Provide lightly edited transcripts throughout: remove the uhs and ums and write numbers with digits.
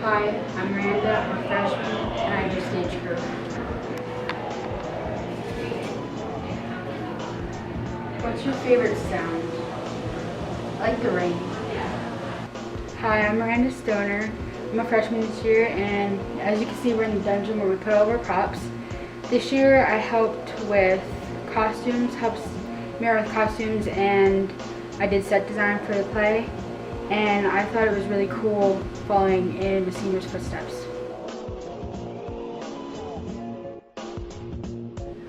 Hi, I'm Miranda. I'm a freshman, and I do stage group. What's your favorite sound? I like the rain. Hi, I'm Miranda Stoner. I'm a freshman this year, and as you can see, we're in the dungeon where we put all of our props. This year, I helped with costumes, helped mirror with costumes, and I did set design for the play. And I thought it was really cool following in the seniors' footsteps.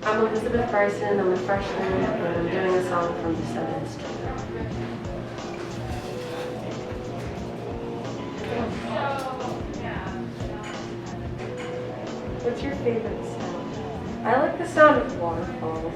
I'm Elizabeth Bryson. I'm a freshman, and I'm doing a song from the 7th. What's your favorite sound? I like the sound of waterfalls.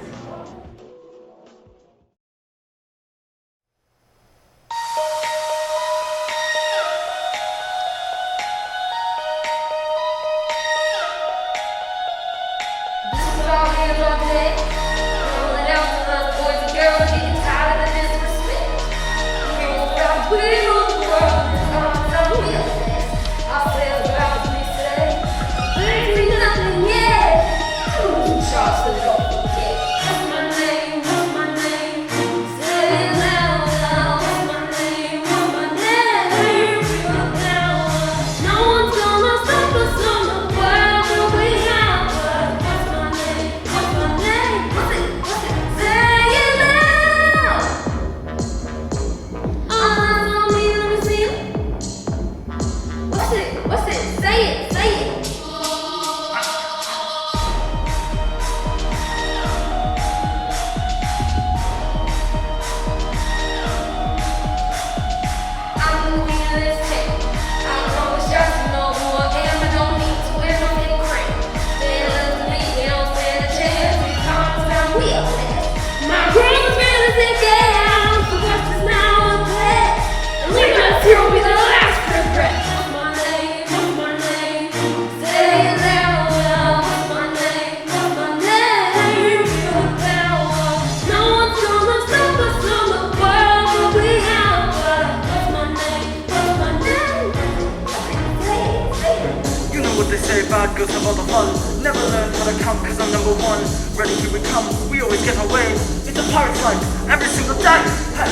Bad girls have all the fun. Never learn how to count cause I'm number one. Ready, here we come, we always get our way. It's a pirate's life, every single day. Hey,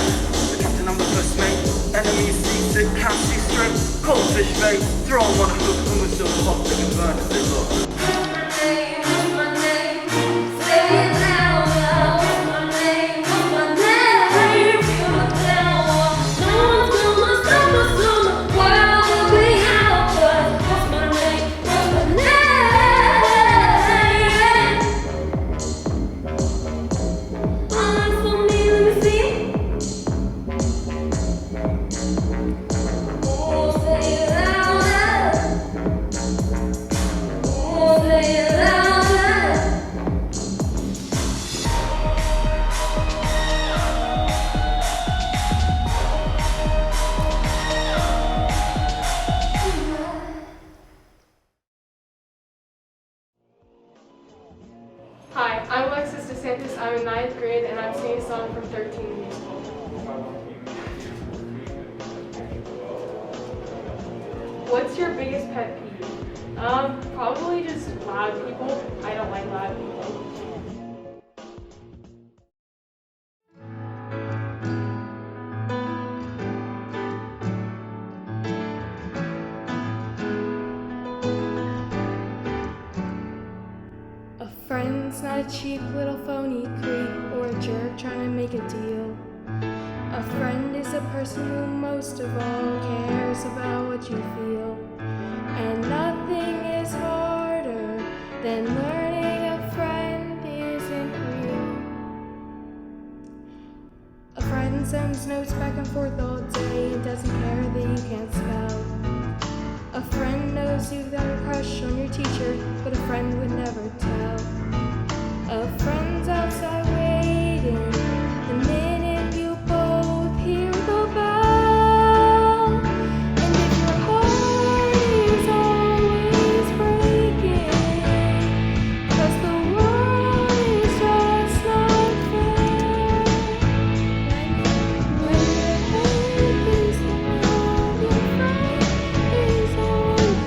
the captain, I'm the first mate. Enemies see sick, can't see straight. Cold fish bait, throw them on a hook. And we're still hot, they can burn if they look. Hi, I'm Alexis DeSantis. I'm in 9th grade and I'm singing a song from 13 musical. What's your biggest pet peeve? Probably just loud people. I don't like loud people. Friend's not a cheap little phony creep or a jerk trying to make a deal. A friend is a person who most of all cares about what you feel. And nothing is harder than learning a friend isn't real. A friend sends notes back and forth all day and doesn't care that you can't spell. A friend knows you've got a crush on your teacher, but a friend would never tell. A friend's outside waiting the minute you both hear the bell. And if your heart is always breaking, 'cause the world is just not fair. When your baby's around, your friend is on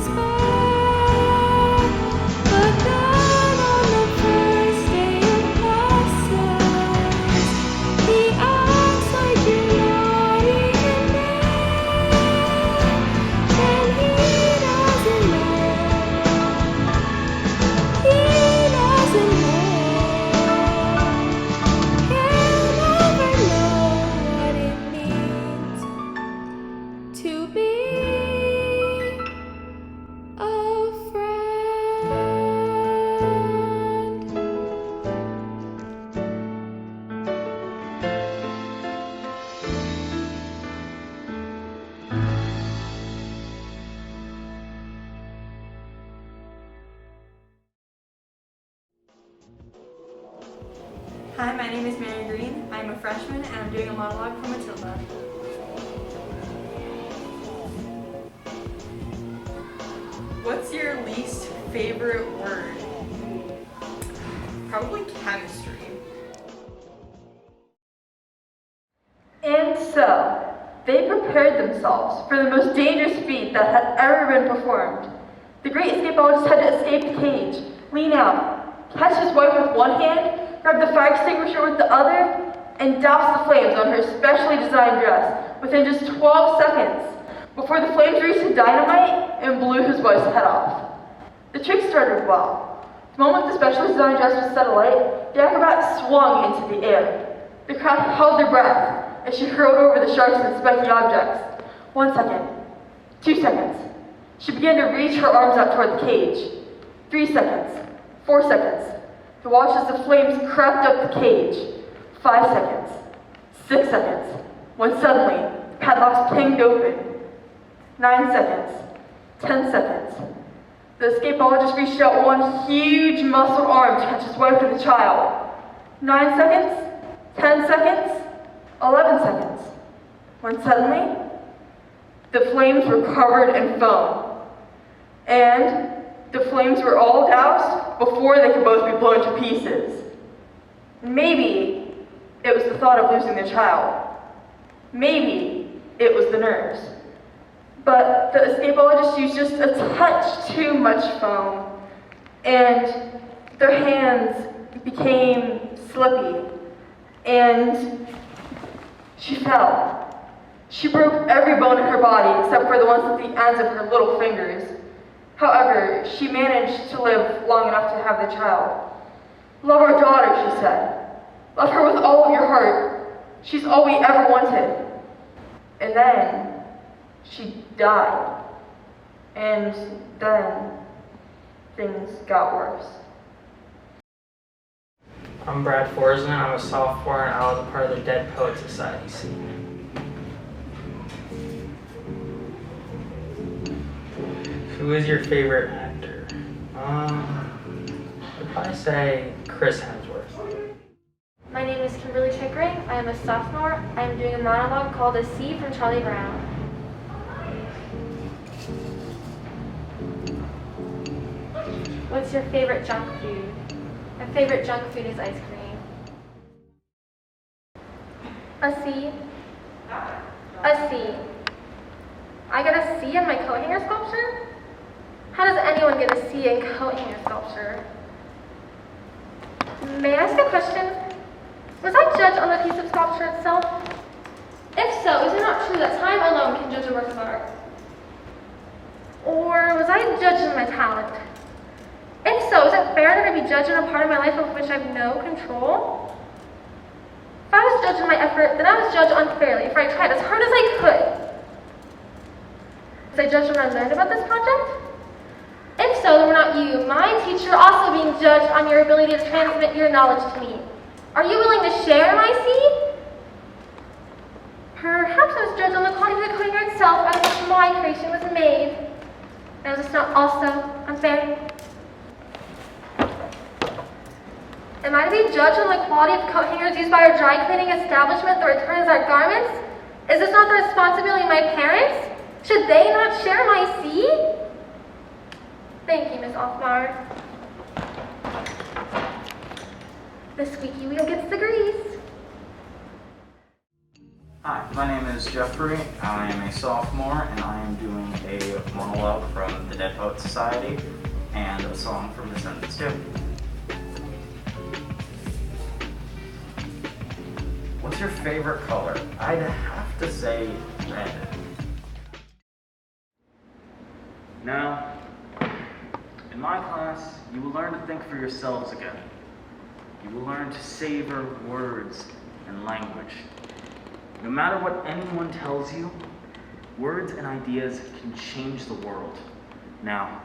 comes back. But then on the first day of classes, he acts like you're not even there. And he doesn't know. He doesn't know. He'll never know what it means to be a friend. Hi, my name is Mary Green. I'm a freshman and I'm doing a monologue for Matilda. What's your least favorite word? Probably chemistry. And so, they prepared themselves for the most dangerous feat that had ever been performed. The great escapologist had to escape the cage, lean out, catch his wife with one hand, grab the fire extinguisher with the other, and douse the flames on her specially designed dress within just 12 seconds before the flames reached the dynamite and blew his wife's head off. The trick started well. The moment the specially designed dress was set alight, the acrobat swung into the air. The crowd held their breath as she hurled over the sharks and spiky objects. 1 second, 2 seconds. She began to reach her arms out toward the cage. 3 seconds, 4 seconds. To watch as the flames crept up the cage. 5 seconds, 6 seconds, when suddenly the padlocks pinged open. 9 seconds, 10 seconds. The escapologist reached out one huge muscled arm to catch his wife and the child. 9 seconds, 10 seconds, 11 seconds, when suddenly the flames were covered in foam. And the flames were all doused before they could both be blown to pieces. Maybe it was the thought of losing their child. Maybe it was the nerves. But the escapologists used just a touch too much foam, and their hands became slippy, and she fell. She broke every bone in her body except for the ones at the ends of her little fingers. However, she managed to live long enough to have the child. Love our daughter, she said. Love her with all of your heart. She's all we ever wanted. And then she died. And then things got worse. I'm Bradyn Foresman. I'm a sophomore and I was a part of the Dead Poets Society scene. Who is your favorite actor? I'd probably say Chris Hemsworth. My name is Kimberly Chickering. I am a sophomore. I am doing a monologue called A C from Charlie Brown. What's your favorite junk food? My favorite junk food is ice cream. A C. A C. I got a C in my coat hanger sculpture? How does anyone get a C in coat hanger sculpture? May I ask a question? Was I judged on the piece of sculpture itself? If so, is it not true that time alone can judge a work of art? Or was I judged in my talent? If so, is it fair that I be judged in a part of my life of which I have no control? If I was judged in my effort, then I was judged unfairly, for I tried as hard as I could. Was I judged when I learned about this project? If so, then we're not you, my teacher, also being judged on your ability to transmit your knowledge to me. Are you willing to share my seed? Perhaps I was judged on the quality of the coating itself out of which my creation was made. Now, is this not also unfair? Am I to be judged on the quality of coat hangers used by our dry cleaning establishment that returns our garments? Is this not the responsibility of my parents? Should they not share my seed? Thank you, Miss Offmar. The squeaky wheel gets the grease. Hi, my name is Jeffrey. I am a sophomore and I am doing a monologue from the Dead Poets Society and a song from Descendants 2. What's your favorite color? I'd have to say red. Now, in my class, you will learn to think for yourselves again. You will learn to savor words and language. No matter what anyone tells you, words and ideas can change the world. Now,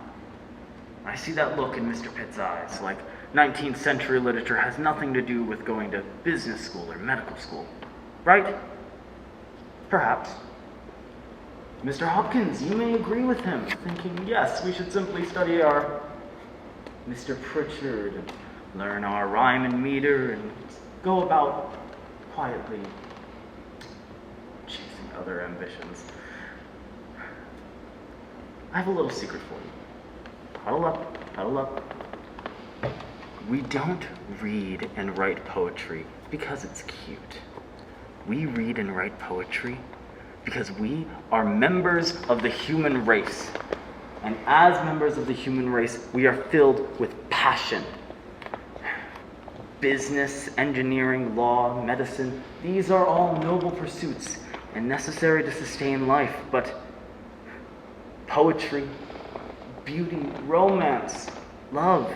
I see that look in Mr. Pitt's eyes, like 19th century literature has nothing to do with going to business school or medical school, right? Perhaps. Mr. Hopkins, you may agree with him, thinking, yes, we should simply study our Mr. Pritchard and learn our rhyme and meter and go about quietly chasing other ambitions. I have a little secret for you. Huddle up, huddle up. We don't read and write poetry because it's cute. We read and write poetry because we are members of the human race. And as members of the human race, we are filled with passion. Business, engineering, law, medicine, these are all noble pursuits and necessary to sustain life, but poetry, beauty, romance, love,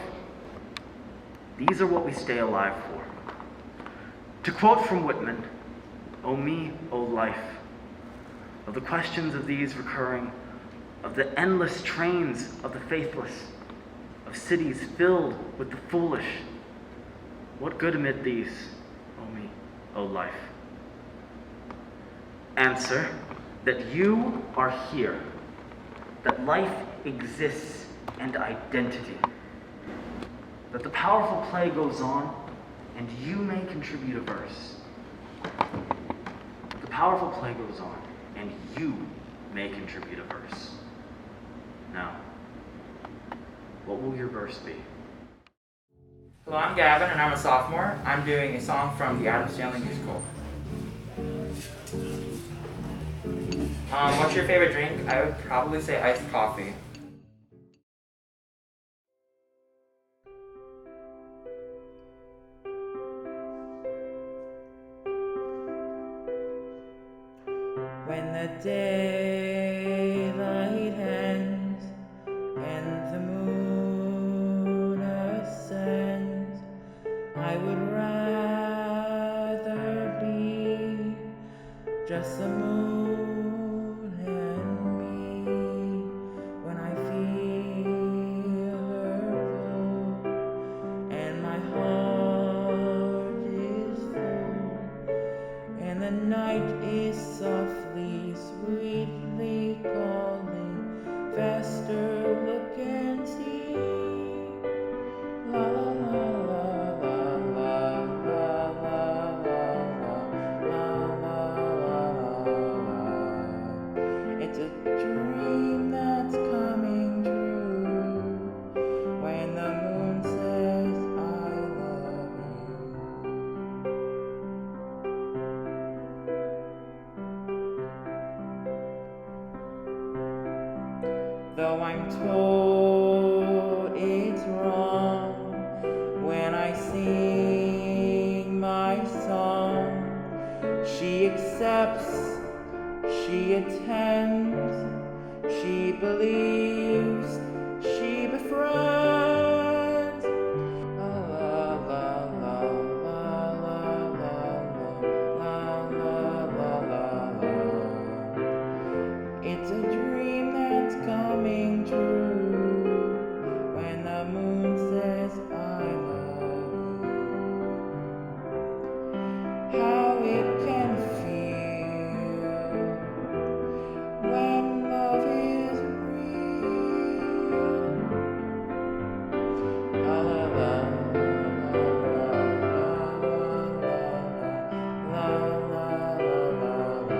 these are what we stay alive for. To quote from Whitman, "O me, O life, of the questions of these recurring, of the endless trains of the faithless, of cities filled with the foolish, what good amid these, O me, O life?" Answer, that you are here, that life exists and identity, that the powerful play goes on and you may contribute a verse. The powerful play goes on and you may contribute a verse. Now, what will your verse be? Hello, I'm Gavin and I'm a sophomore. I'm doing a song from the Addison Heasley musical. What's your favorite drink? I would probably say iced coffee. When the daylight ends and the moon ascends, I would rather be just the moon and me. When I feel her pull and my heart is full and the night is softly, sweetly calling, faster look and see. La la la la la la la la la la la la. It's a dream that's coming true when the moon says I love you. Though I'm told it's wrong when I sing my song, she accepts, she attends, she believes, she befriends. La la la la la la la la la la la. It's a dream that's coming true when the moon says I love you. How it can feel when love is real. La la la la la la la.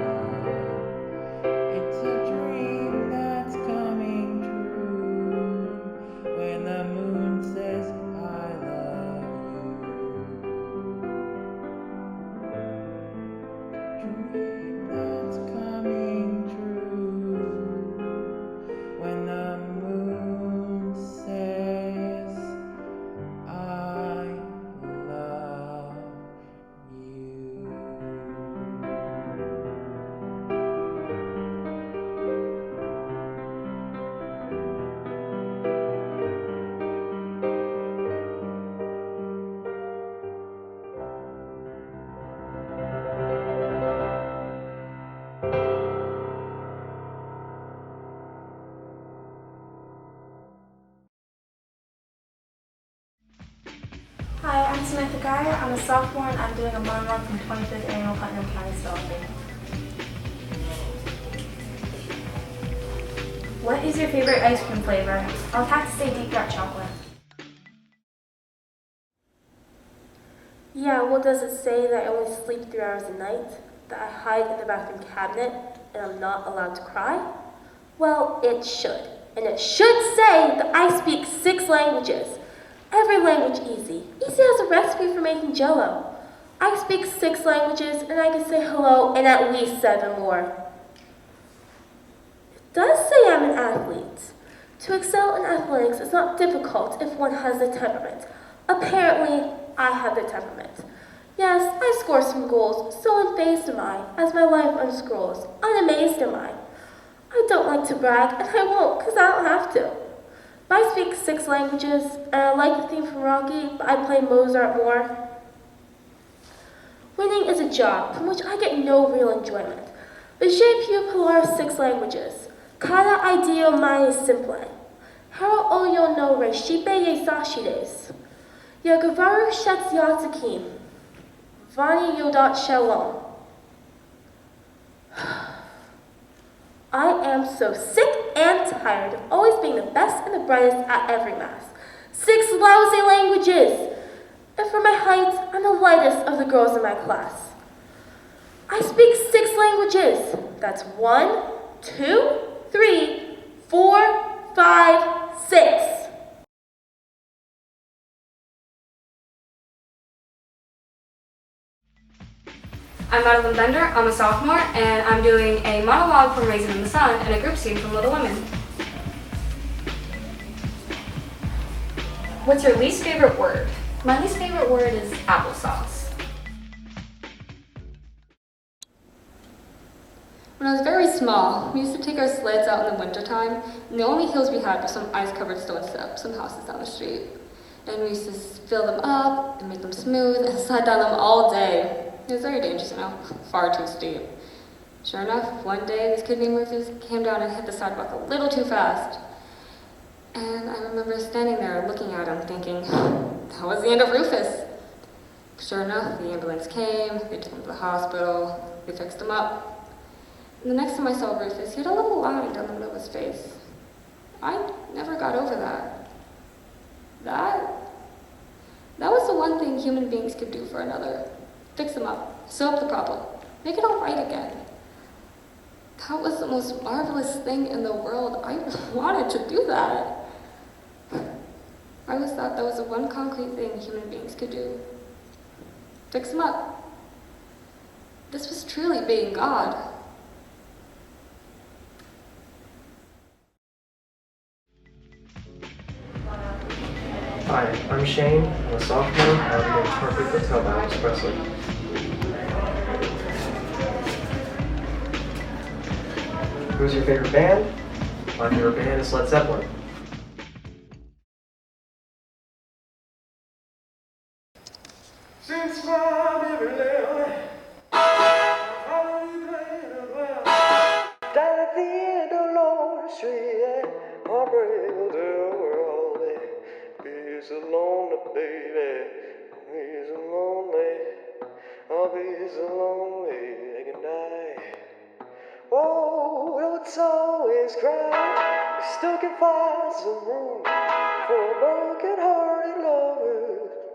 It's a dream that's coming true Hi, I'm Samantha Geyer. I'm a sophomore and I'm doing a monologue from 25th Annual Putnam County Spelling. What is your favorite ice cream flavor? I'll have to say deep dark chocolate. Yeah, well, does it say that I only sleep 3 hours a night? That I hide in the bathroom cabinet and I'm not allowed to cry? Well, it should. And it should say that I speak 6 languages. Every language easy. Easy as a recipe for making jello. I speak 6 languages and I can say hello in at least 7 more. It does say I'm an athlete. To excel in athletics is not difficult if one has the temperament. Apparently, I have the temperament. Yes, I score some goals, so unfazed am I, as my life unscrolls. Unamazed am I. I don't like to brag, and I won't, because I don't have to. But I speak 6 languages, and I like the theme from Rocky, but I play Mozart more. Winning is a job from which I get no real enjoyment. But je peux parler 6 languages. Cada idioma es simple. Haro oyo no reshipe ye sashides. Yagavaru shetz yatsakim. Vani yodat shalom. I am so sick and tired of always being the best and the brightest at every mass. 6 lousy languages! And for my height, I'm the lightest of the girls in my class. I speak 6 languages. That's 1, 2, 3, 4, 5, 6. I'm Madeline Bender, I'm a sophomore, and I'm doing a monologue from Raisin in the Sun and a group scene from Little Women. What's your least favorite word? My least favorite word is applesauce. When I was very small, we used to take our sleds out in the wintertime, and the only hills we had were some ice-covered stone steps, some houses down the street. And we used to fill them up and make them smooth and slide down them all day. It was very dangerous, far too steep. Sure enough, one day this kid named Rufus came down and hit the sidewalk a little too fast. And I remember standing there looking at him thinking, that was the end of Rufus. Sure enough, the ambulance came, they took him to the hospital, they fixed him up. And the next time I saw Rufus, he had a little line down the middle of his face. I never got over that. That was the one thing human beings could do for another. Fix them up, sew up the problem, make it all right again. That was the most marvelous thing in the world. I wanted to do that. I always thought that was the one concrete thing human beings could do. Fix them up. This was truly being God. Hi, I'm Shane. I'm a sophomore. I'll be doing Perfect Hotel by Elvis Presley. Who's your favorite band? My favorite band is Led Zeppelin. Since my baby left, I only played it well. Down at the end of Lord Street, heartbreak will do the world. Be so lonely, baby. Be so lonely. I'll be so lonely I can die. Oh, it's always crowded. You still can find some room for a broken-hearted lover.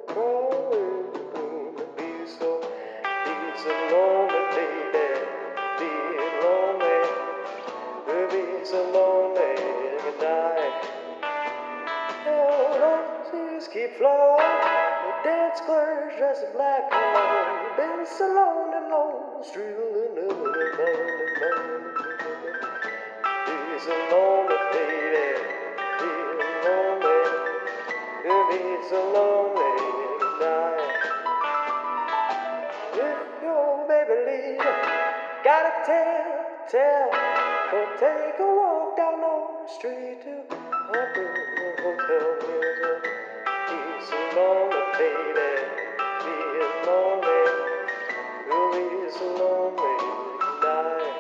Crawling through the be so lonely, baby. Be lonely. Be so lonely I can die. Oh, don't tears keep flowing. The dance clerks dressed in black and white. Been so long and long, strealing over the mountain. Be so lonely, baby. Be lonely. Be so lonely you can die. If your baby leaves, gotta tell. Or take a walk down on the street to a hotel music. Be so lonely, baby. Be lonely. You'll be so lonely you can die.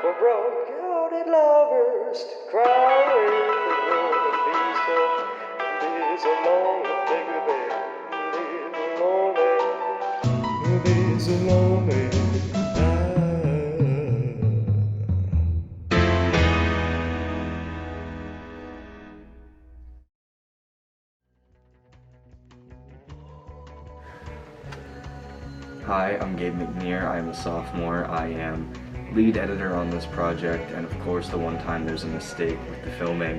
for broken-hearted lovers to cry away the world and be so lonely, baby, be so lonely. Hi, I'm Gabe McNear. I'm a sophomore. I am lead editor on this project, and of course the one time there's a mistake with the filming,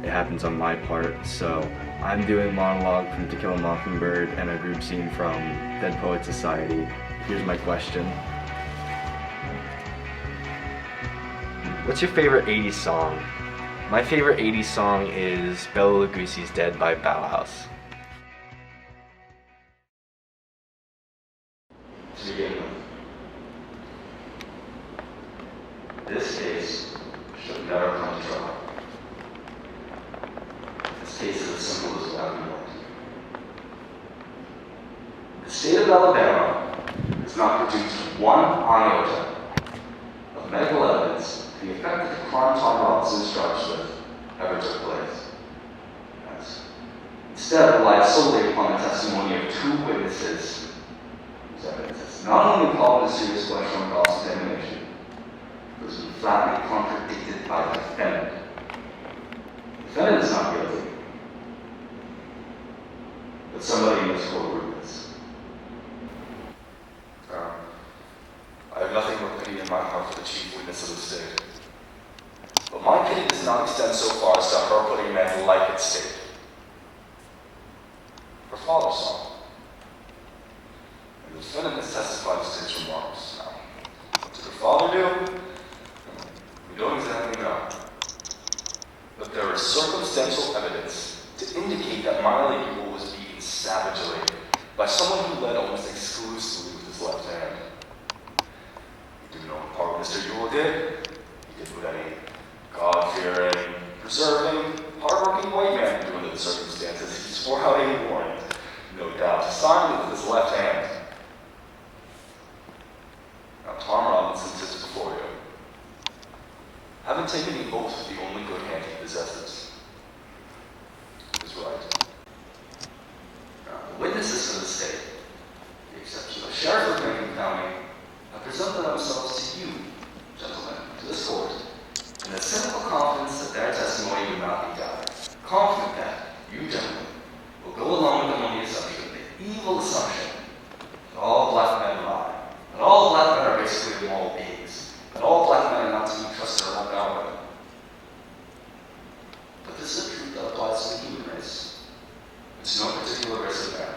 it happens on my part. So I'm doing a monologue from To Kill a Mockingbird and a group scene from Dead Poets Society. Here's my question. What's your favorite 80s song? My favorite 80s song is Bela Lugosi's Dead by Bauhaus. To begin with, this case should never come to trial. This case is as simple as what we want. The state of Alabama has not produced one iota of medical evidence to the effect that the crime Tom Robinson is charged with ever took place. Instead, relied solely upon the testimony of two witnesses whose evidence is not only called a serious question on cross-examination, but has been flatly contradicted by the defendant. The defendant is not guilty, but somebody in this courtroom is. I have nothing but pity in my heart for the chief witness of the state. But my pity does not extend so far as to her putting a man's life at stake. Her father saw him. And the defendant has testified to his remarks. Now, what did her father do? We don't exactly know. But there is circumstantial evidence to indicate that Miley Ewell was beaten savagely by someone who led almost exclusively with his left hand. You do know what part Mr. Ewell did? He did what any God-fearing, preserving, hard-working white man would do under the circumstances. He swore out a warrant, no doubt, to sign with his left hand. Now, Tom Robinson sits before you, having taken the oath of the only good hand he possesses. He was right. Now, the witnesses for the state, with the exception of Sheriff of Macon County, have presented themselves to you, gentlemen, to this court, in the simple confidence that their testimony would not be doubted. Confident that you, gentlemen, will go along with them on the assumption, the evil assumption, that all black men lie, that all black men are basically immoral beings, that all black men are not to be trusted or helped out with. But this is a truth that applies to the human race. It's no particular race of man.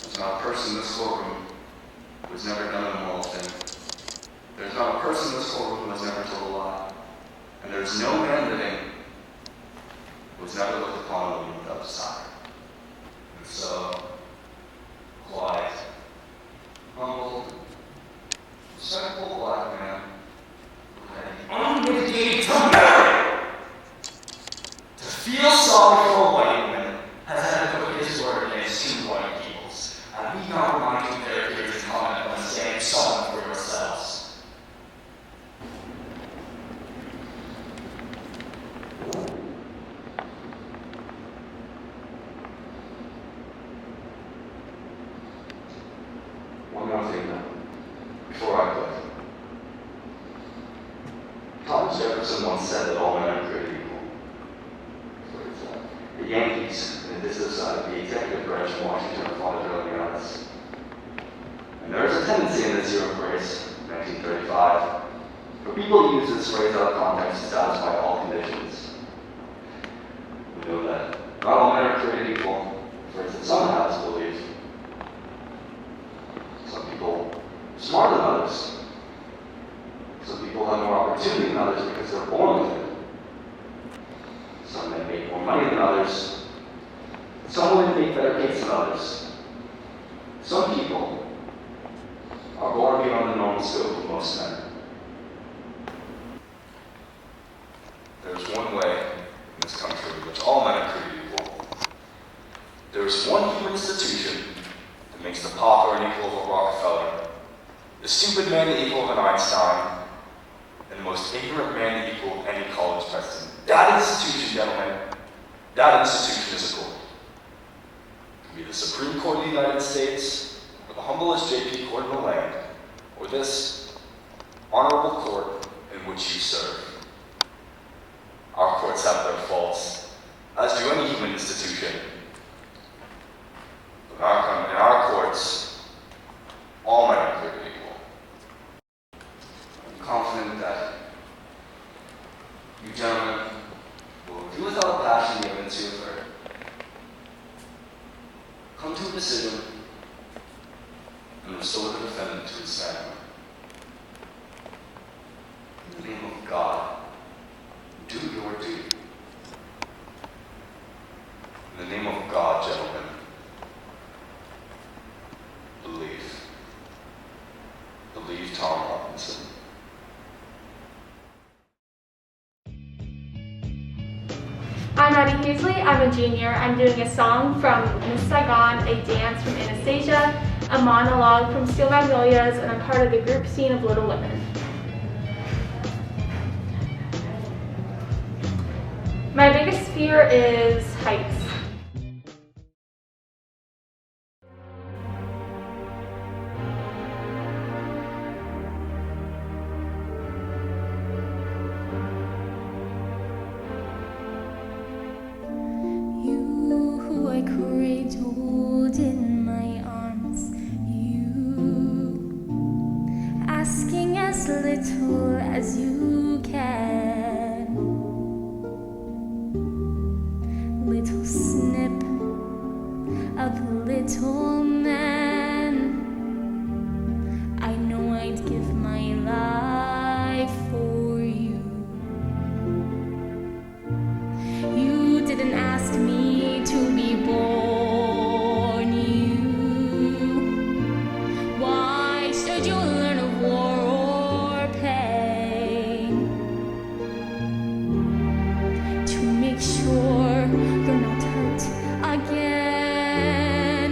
There's not a person in this courtroom who has never done an immoral thing. There's not a person in this courtroom who has never told a lie. And there's no man living who has never looked upon a woman without desire. And so, quiet, humble, respectable black man who had the unmitigated temerity to feel sorry for a white woman has had to put his word against two white peoples. And we not remind you of their periods of comment on the same song for yourselves. One more thing now, before I quit. Thomas Jefferson once said that all men are created equal. The Yankees, and this is the executive branch in Washington, are fond of drilling us. And there is a tendency in this year of grace, 1935, for people to use this phrase out of context to satisfy all conditions. We know that not all men are created equal, for instance, some habits believe. Some people are smarter than others. Some people have more opportunity than others because they're born with it. Some men make more money than others. Some women make better cakes than others. Some people are born beyond the normal scope of most men. There's one way in this country in which all men are created equal. There's one human institution that makes the pauper an equal of a Rockefeller, the stupid man the equal of an Einstein, and the most ignorant man the equal of any college president. That institution, gentlemen, that institution is a court. It can be the Supreme Court of the United States, or the humblest JP court in the land, or this honorable court in which you serve. Our courts have their faults, as do any human institution. But in our courts, all men are created equal. I'm confident that you gentlemen will do without the passion given to you heard. Come to a decision and restore the defendant to his family. In the name of God, do your duty. In the name of God, gentlemen, believe. Believe Tom Robinson. I'm Natalie Heasley. I'm a junior. I'm doing a song from Miss Saigon, a dance from Anastasia, a monologue from Steel Magnolias, and I'm part of the group scene of Little Women. My biggest fear is heights. You who I cradled in my arms, you asking as little as you can. Little snip of a little man. I know I'd give my life for you. You didn't ask me to be born. Why should you learn of war or pain? To make sure you're not hurt again.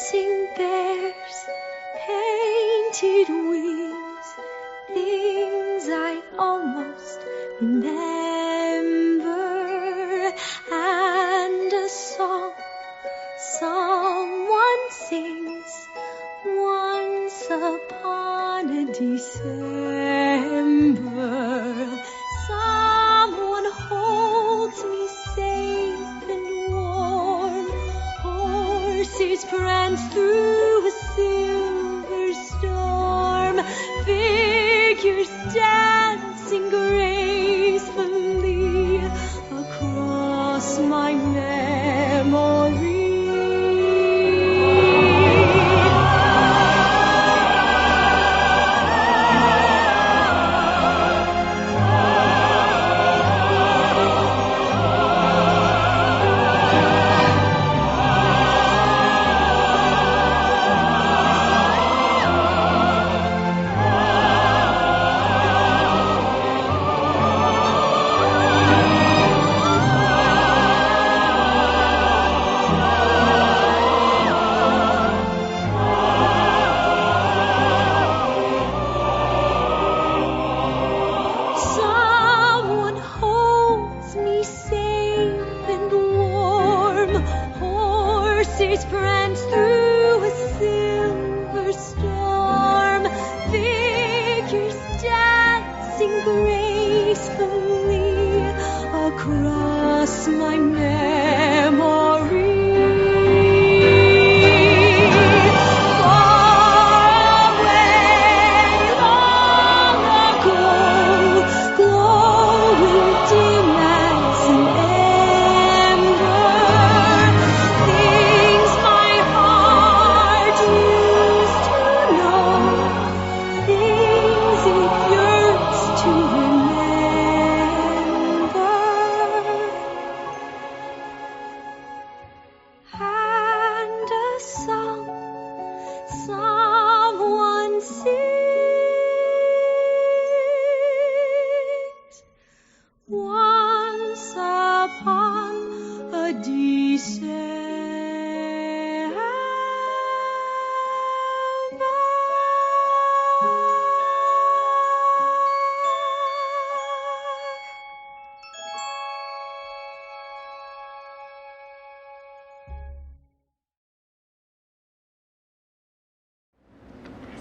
dancing bears, painted wings, things I almost remember, and a song someone sings once upon a December. Someone holds me safe and warm. Horses prance through a silver storm. Figures dancing gracefully across my memory.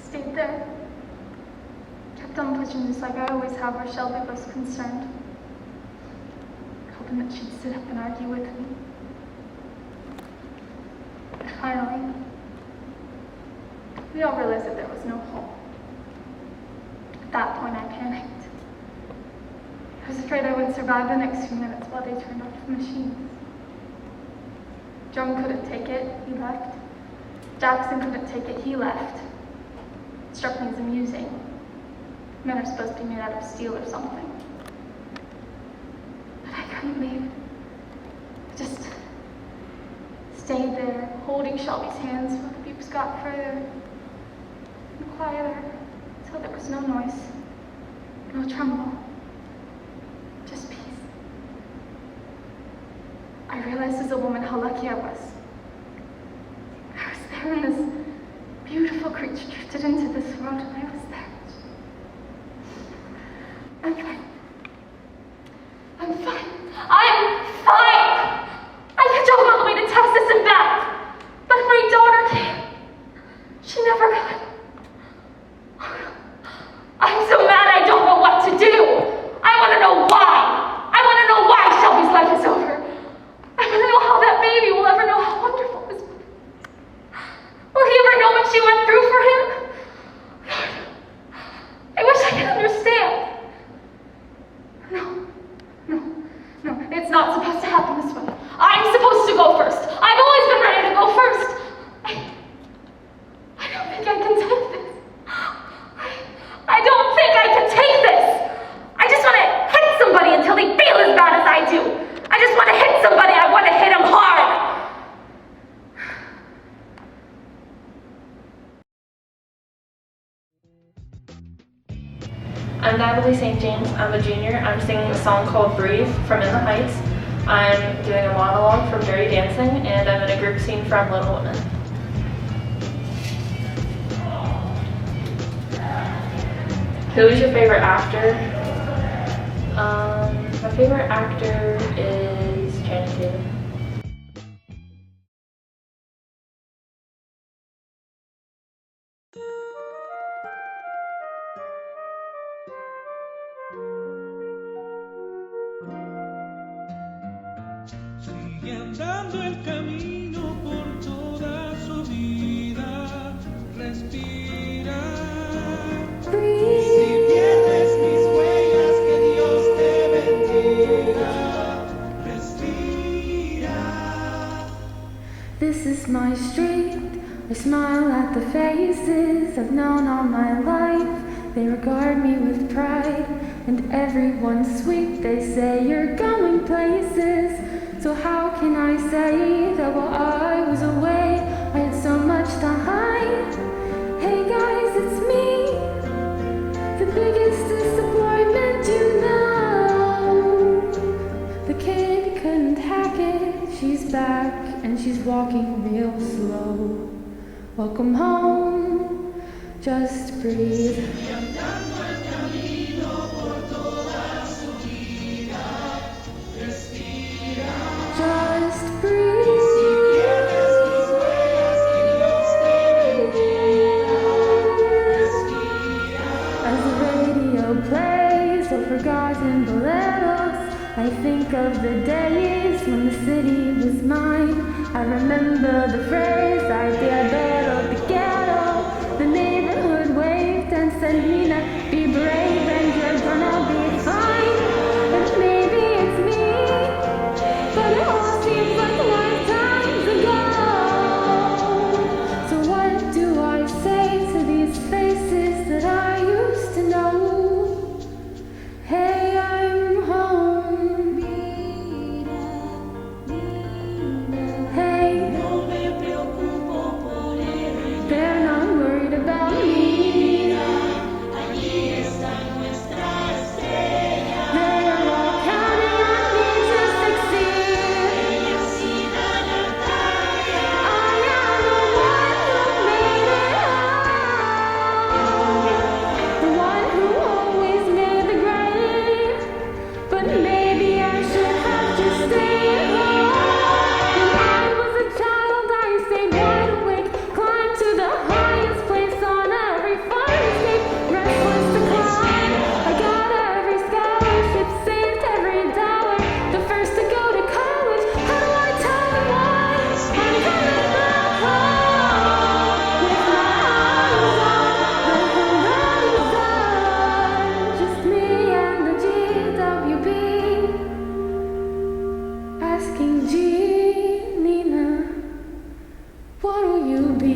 Stayed there. Kept on pushing just like I always have where Shelby was concerned. Hoping that she'd sit up and argue with me. But finally, we all realized that there was no hope. At that point, I panicked. I was afraid I wouldn't survive the next few minutes while they turned off the machines. John couldn't take it, he left. Jackson couldn't take it, he left. It struck me as amusing. Men are supposed to be made out of steel or something. But I couldn't leave. I just stayed there, holding Shelby's hands while the beeps got further and quieter, until there was no noise, no tremble, just peace. I realized as a woman how lucky I was. I was there when this beautiful creature drifted into this world, and I was there. I'm fine. I'm fine. I'm fine! I could drove all the way to Texas and back, but my daughter came. She never got. I'm so mad I don't know what to do. I want to know why. I want to know why Shelby's life is over. I want to know how that baby will ever know how wonderful this will be. Will he ever know what she went through for him? I wish I could understand. No, it's not supposed to happen this way. I'm supposed to go first. I've always been ready to go first. I don't think I can take this. I don't think I can take this. I just want to hit somebody until they feel as bad as I do. I just want to hit somebody. I want to hit them hard. I'm Natalie St. I'm a junior. I'm singing a song called Breathe from In the Heights. I'm doing a monologue from Dirty Dancing, and I'm in a group scene from Little Women. Who's your favorite actor? My favorite actor is Channing Tatum. Sigue andando el camino por toda su vida, respira. Si pierdes mis huellas, que Dios te bendiga, respira. This is my street. I smile at the faces I've known all my life. They regard me with pride, and everyone's sweet. They say you're going places. So how can I say that while I was away, I had so much to hide? Hey guys, it's me, the biggest disappointment, you know. The kid couldn't hack it. She's back and she's walking real slow. Welcome home, just breathe. Just breathe. As the radio plays the forgotten boleros, I think of the days when the city was mine. I remember the phrase, I te adoro, te quiero. The neighborhood waved and said, Nina, be brave and you're gonna be fine. And maybe it's me, but it all seems like lifetimes ago. So what do I say to these faces that I used to know? Hey, I'm home. Hey, they're not worried about me. They're all counting on me to succeed. I am the one who made it home. The one who always made the grade. But maybe I should have just stayed home. When I was a child, I stayed wide awake, climbed to the highest place on every fire escape, restless to climb. I got every scholarship, saved every dollar, the first to go to college. How do I tell them why? I'm coming back home with my eyes on the horizon. Just me and the GWB, asking G, Nina, what will you be?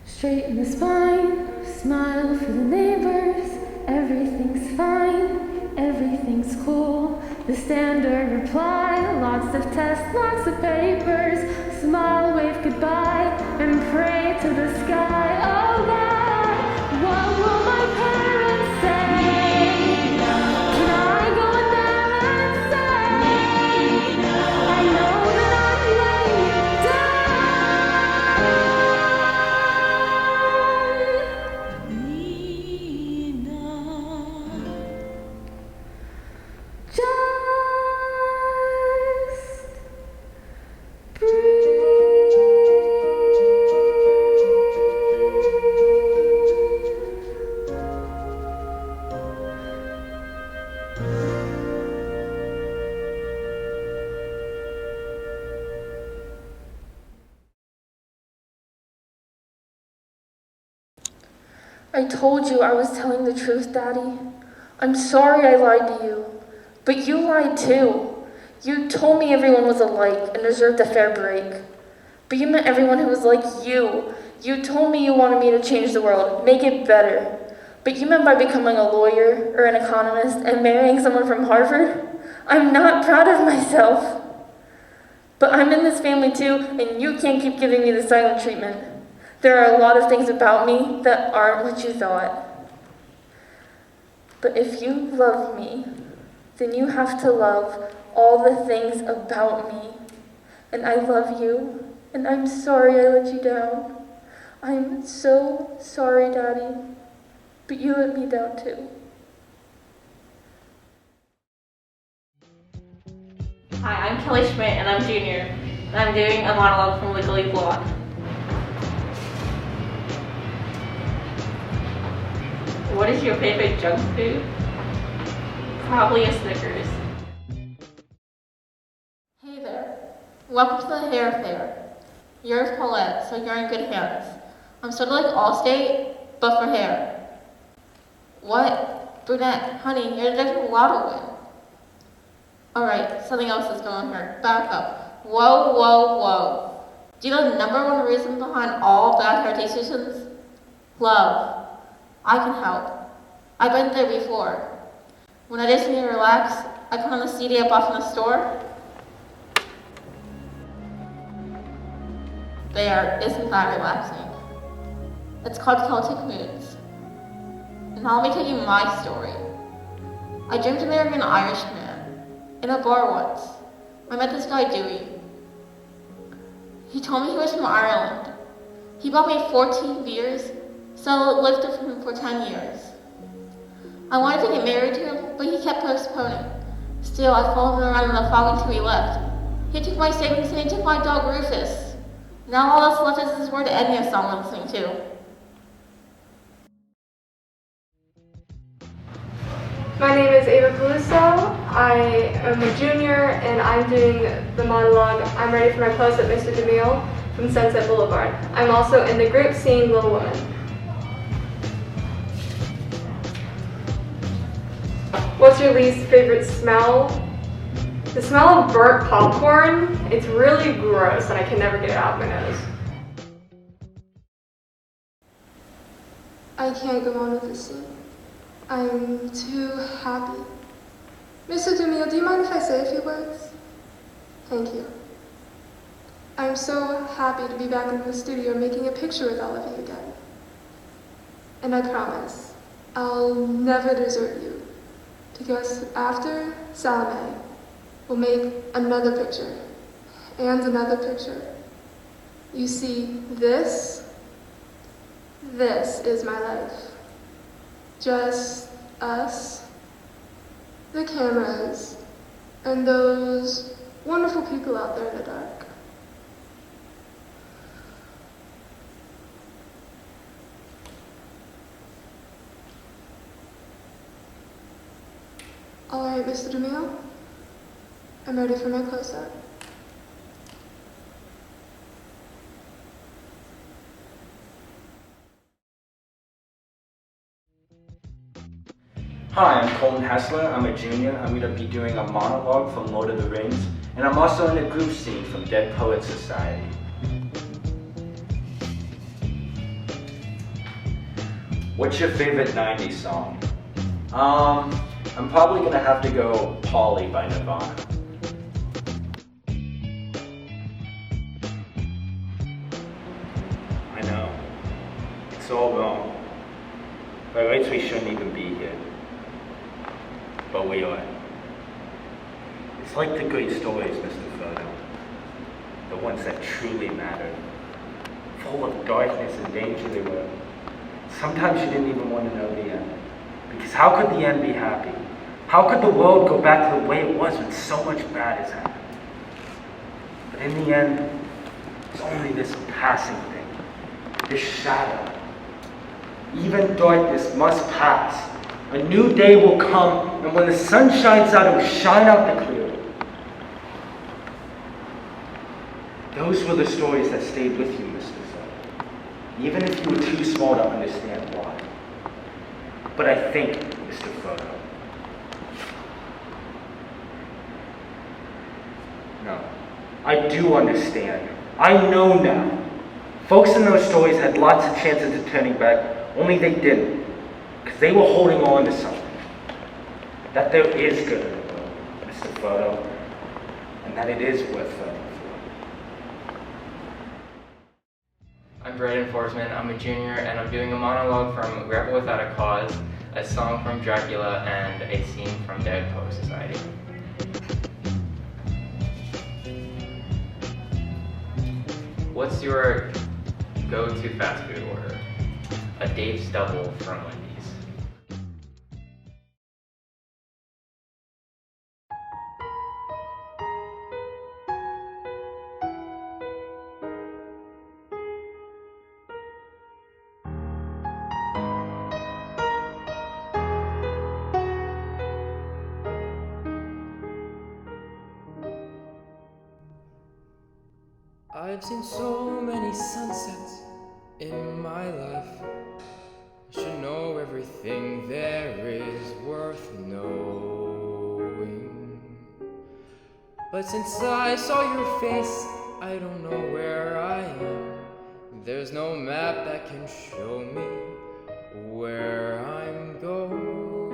Straight in the spine, smile for the neighbors. Everything's fine, everything's cool. The standard reply, lots of tests, lots of papers. Smile, wave goodbye, and pray to the sky. Oh God, what will my parents say? Can I go in there and say, I know that I'm laying it down? Just I told you I was telling the truth, Daddy. I'm sorry I lied to you, but you lied too. You told me everyone was alike and deserved a fair break. But you meant everyone who was like you. You told me you wanted me to change the world, make it better. But you meant by becoming a lawyer or an economist and marrying someone from Harvard? I'm not proud of myself. But I'm in this family too, and you can't keep giving me the silent treatment. There are a lot of things about me that aren't what you thought. But if you love me, then you have to love all the things about me. And I love you, and I'm sorry I let you down. I'm so sorry, Daddy, but you let me down too. Hi, I'm Kelly Schmidt, and I'm junior, and I'm doing a monologue from Legally Blonde. What is your favorite junk food? Probably a Snickers. Hey there. Welcome to the hair fair. You're Paulette, so you're in good hands. I'm sort of like Allstate, but for hair. What? Brunette, honey, you're just a lot of win. Alright, something else is going here. Back up. Whoa, whoa, whoa. Do you know the number one reason behind all bad hair decisions? Love. I can help. I've been there before. When I just need to relax, I put on the CD I bought from the store. There, isn't that relaxing? It's called Celtic Moods. Now let me tell you my story. I dreamed of marrying an Irish man in a bar once. I met this guy Dewey. He told me he was from Ireland. He bought me 14 beers, so I lived with him for 10 years. I wanted to get married to him, but he kept postponing. Still, I followed him around in the fog until he left. He took my savings and he took my dog Rufus. Now all that's left is this word Enya song I'm listening to. My name is Ava Peluso. I am a junior and I'm doing the monologue I'm Ready for My Close-Up, Mr. DeMille from Sunset Boulevard. I'm also in the group singing Little Women. What's your least favorite smell? The smell of burnt popcorn. It's really gross and I can never get it out of my nose. I can't go on with this scene. I'm too happy. Mr. DeMille, do you mind if I say a few words? Thank you. I'm so happy to be back in the studio making a picture with all of you again. And I promise, I'll never desert you. Because after Salome, we'll make another picture, and another picture. You see, this is my life. Just us, the cameras, and those wonderful people out there in the dark. All right, Mr. DeMille, I'm ready for my close-up. Hi, I'm Colton Hessler. I'm a junior. I'm going to be doing a monologue from Lord of the Rings, and I'm also in a group scene from Dead Poets Society. What's your favorite 90s song? I'm probably going to have to go Polly by Nirvana. I know. It's all wrong. By rights, we shouldn't even be here. But we are. It's like the great stories, Mr. Frodo. The ones that truly mattered. Full of darkness and danger they were. Sometimes you didn't even want to know the end. Because how could the end be happy? How could the world go back to the way it was when so much bad has happened? But in the end, it's only this passing thing. This shadow. Even darkness must pass. A new day will come, and when the sun shines out, it will shine out the clear. Those were the stories that stayed with you, Mr. Frodo. Even if you were too small to understand why. But I think, Mr. Frodo. No, I do understand. I know now. Folks in those stories had lots of chances of turning back, only they didn't. Because they were holding on to something. That there is good in the world, Mr. Frodo. And that it is worth fighting for. I'm Bradyn Foresman, I'm a junior, and I'm doing a monologue from Rebel Without a Cause, a song from Dracula, and a scene from Dead Poets Society. What's your go-to fast food order? A Dave's Double from Wendy's. I've seen so many sunsets in my life. I should know everything there is worth knowing. But since I saw your face, I don't know where I am. There's no map that can show me where I'm going.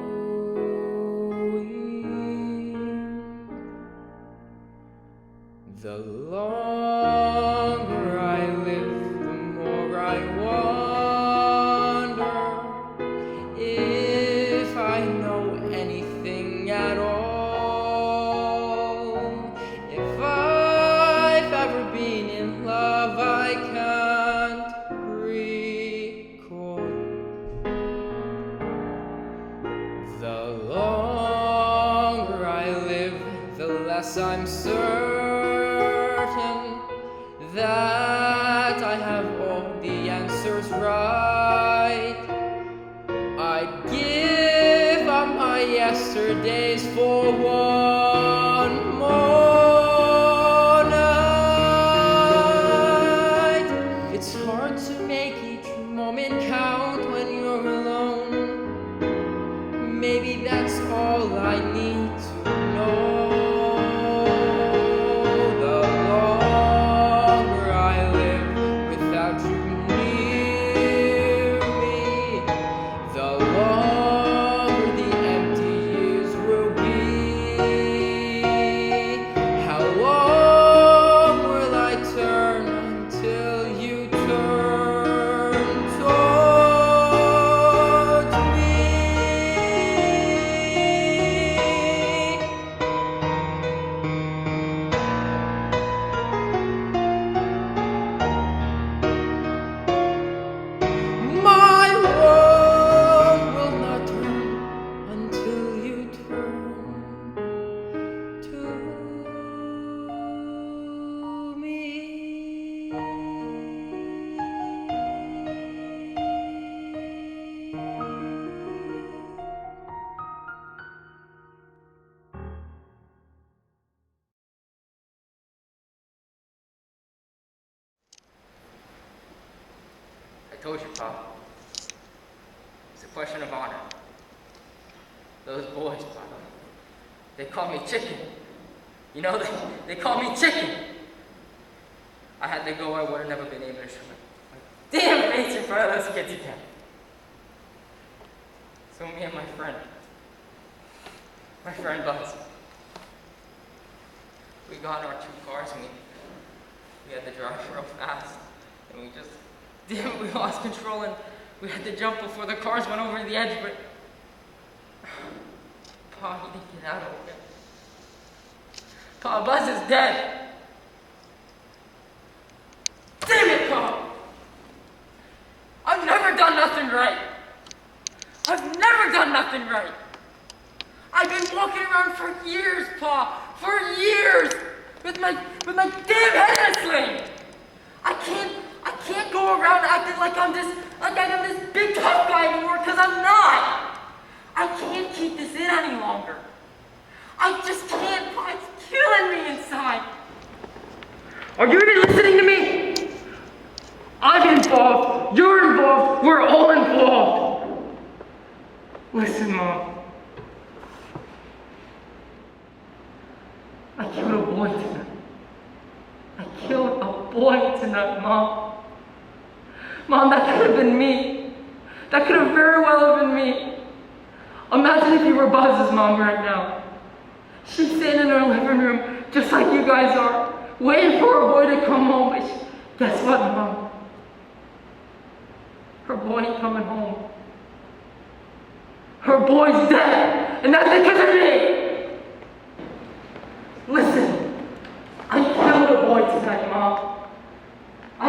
The longer I live, the more I wonder if I know anything at all. If I've ever been in love, I can't recall. The longer I live, the less I'm certain that I have all the answers right. I'd give up my yesterdays for one more night. It's hard to make each moment count when you're alone. Maybe that's all I need to know. I told you, Pop. It's a question of honor. Those boys, Pop, they call me Chicken. You know, they call me Chicken. I had to go, I would have never been able to show my damn face in front of those kids again. So me and my friend Buzz, we got in our two cars and we had to drive real fast. And we lost control and we had to jump before the cars went over the edge, but Pa, he didn't get out of it. Pa, Buzz is dead. Damn it, Pa! I've never done nothing right. I've never done nothing right. I've been walking around for years, Pa, for years, with my damn head in a sling. I can't go around acting like I'm this big tough guy anymore, because I'm not. I can't keep this in any longer. I just can't, Pa, it's killing me inside. Are you even listening to me? I'm involved, you're involved, we're all involved. Listen, Mom. I killed a boy tonight. I killed a boy tonight, Mom. Mom, that could have been me. That could have very well have been me. Imagine if you were Buzz's mom right now. She's sitting in her living room, just like you guys are, waiting for her boy to come home. But guess what, Mom? Her boy ain't coming home. Her boy's dead, and that's because of me. Listen, I killed a boy tonight, Mom. I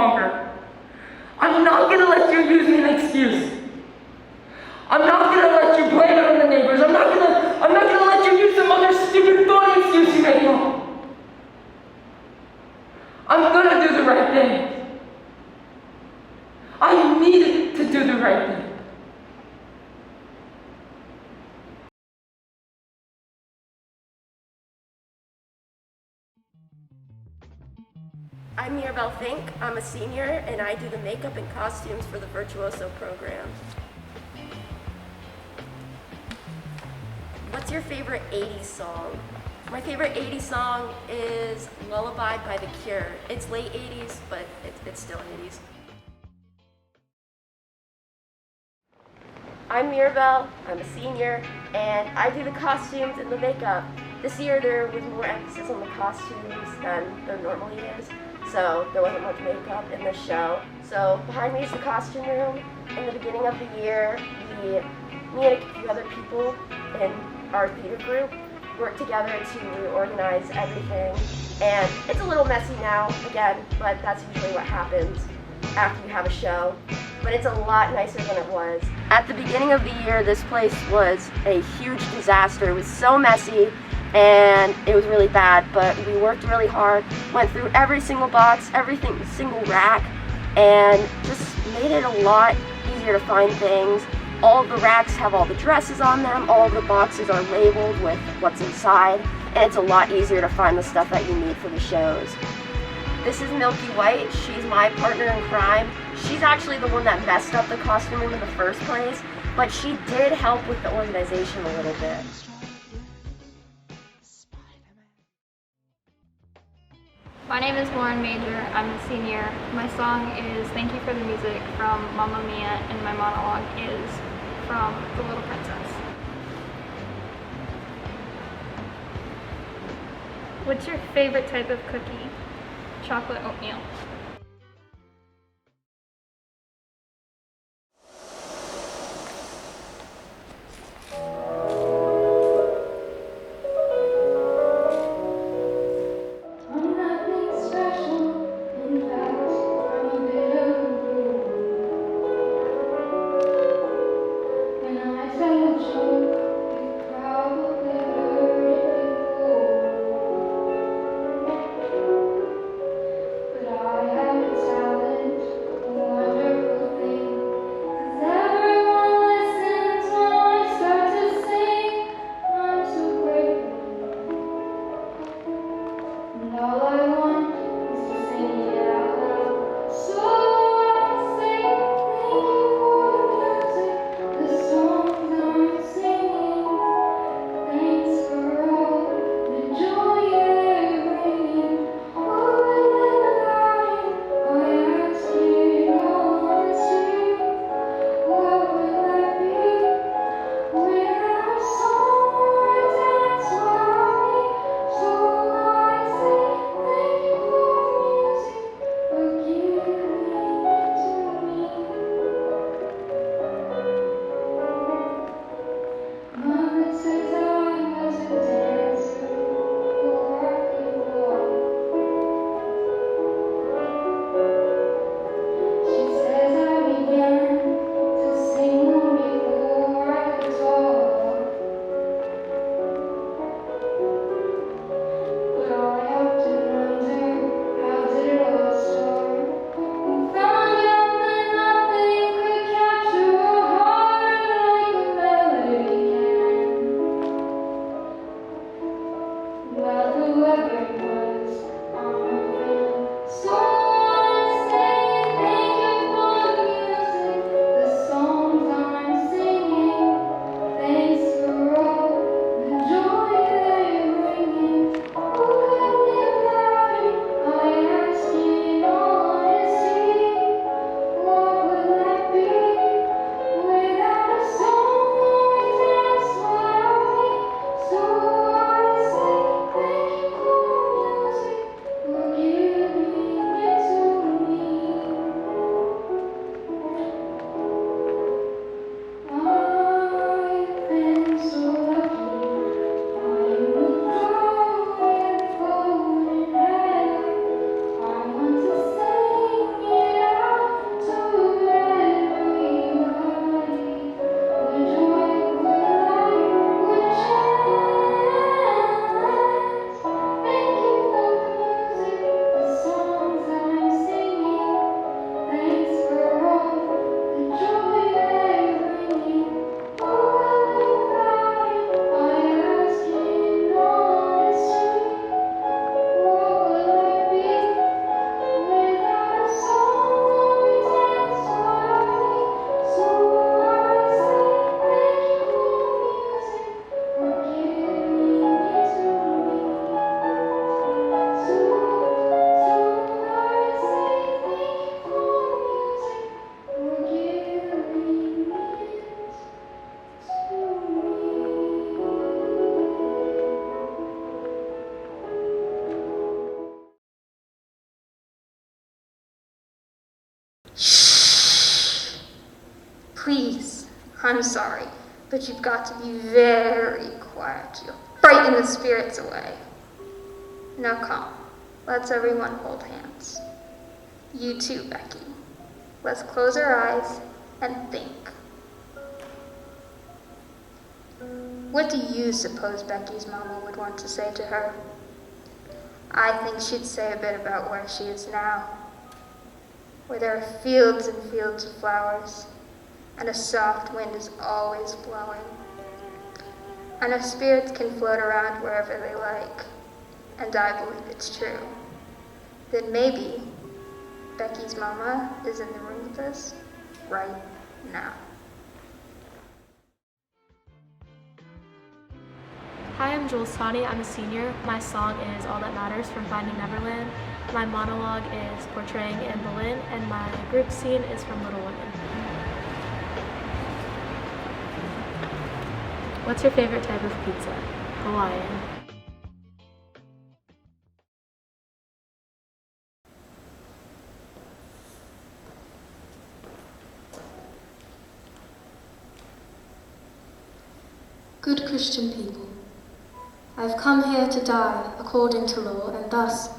longer. I'm not gonna let you use me as an excuse. I'm not gonna let you blame it on the neighbors. I'm not gonna let you use some other stupid phony excuse you make up. I'm gonna do the right thing. I need to do the right thing. I'm Mirabelle Fink. I'm a senior, and I do the makeup and costumes for the Virtuoso program. What's your favorite 80s song? My favorite 80s song is Lullaby by The Cure. It's late 80s, but it's still 80s. I'm Mirabelle, I'm a senior, and I do the costumes and the makeup. This year there was more emphasis on the costumes than there normally is, so there wasn't much makeup in this show. So behind me is the costume room. In the beginning of the year, me and a few other people in our theater group worked together to reorganize everything. And it's a little messy now, again, but that's usually what happens after you have a show. But it's a lot nicer than it was. At the beginning of the year, this place was a huge disaster. It was so messy and it was really bad, but we worked really hard, went through every single box, single rack, and just made it a lot easier to find things. All of the racks have all the dresses on them, all of the boxes are labeled with what's inside, and it's a lot easier to find the stuff that you need for the shows. This is Milky White. She's my partner in crime. She's actually the one that messed up the costume room in the first place, but she did help with the organization a little bit. My name is Lauren Major. I'm a senior. My song is Thank You for the Music from Mamma Mia, and my monologue is from The Little Princess. What's your favorite type of cookie? Chocolate oatmeal. But I Please, I'm sorry, but you've got to be very quiet. You'll frighten the spirits away. Now come, let's everyone hold hands. You too, Becky. Let's close our eyes and think. What do you suppose Becky's mama would want to say to her? I think she'd say a bit about where she is now, where there are fields and fields of flowers, and a soft wind is always blowing, and her spirits can float around wherever they like, and I believe it's true. Then maybe Becky's mama is in the room with us right now. Hi, I'm Jules Tani. I'm a senior. My song is All That Matters from Finding Neverland. My monologue is Portraying Anne Boleyn, and my group scene is from Little Women. What's your favorite type of pizza? Hawaiian. Good Christian people, I have come here to die according to law, and thus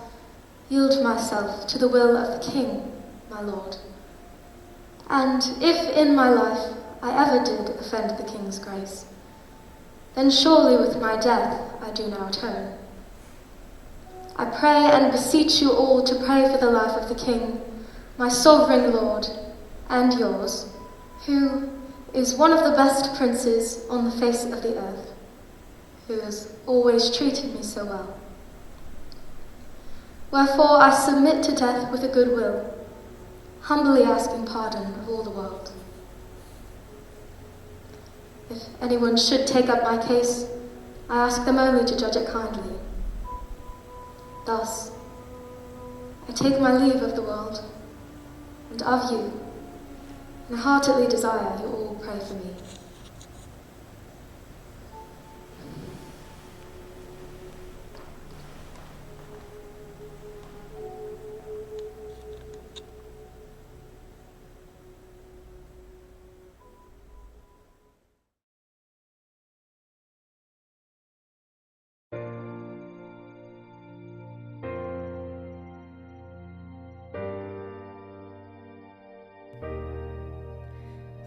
yield myself to the will of the King, my Lord. And if in my life I ever did offend the King's grace, then surely with my death I do now atone. I pray and beseech you all to pray for the life of the King, my sovereign Lord, and yours, who is one of the best princes on the face of the earth, who has always treated me so well. Wherefore I submit to death with a good will, humbly asking pardon of all the world. If anyone should take up my case, I ask them only to judge it kindly. Thus, I take my leave of the world, and of you, and heartily desire you all pray for me.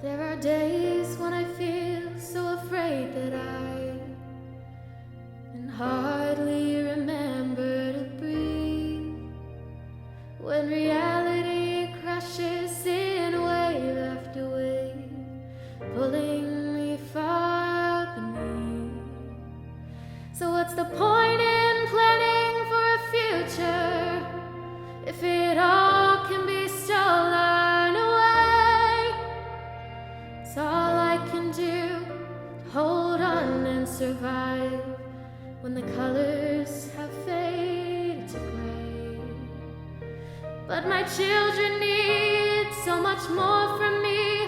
There are days when I feel so afraid that I can hardly remember to breathe. When reality crashes in wave after wave, pulling me far beneath. So what's the point in planning for a future if it all can be stolen away? It's all I can do, hold on and survive when the colors have faded to gray. But my children need so much more from me,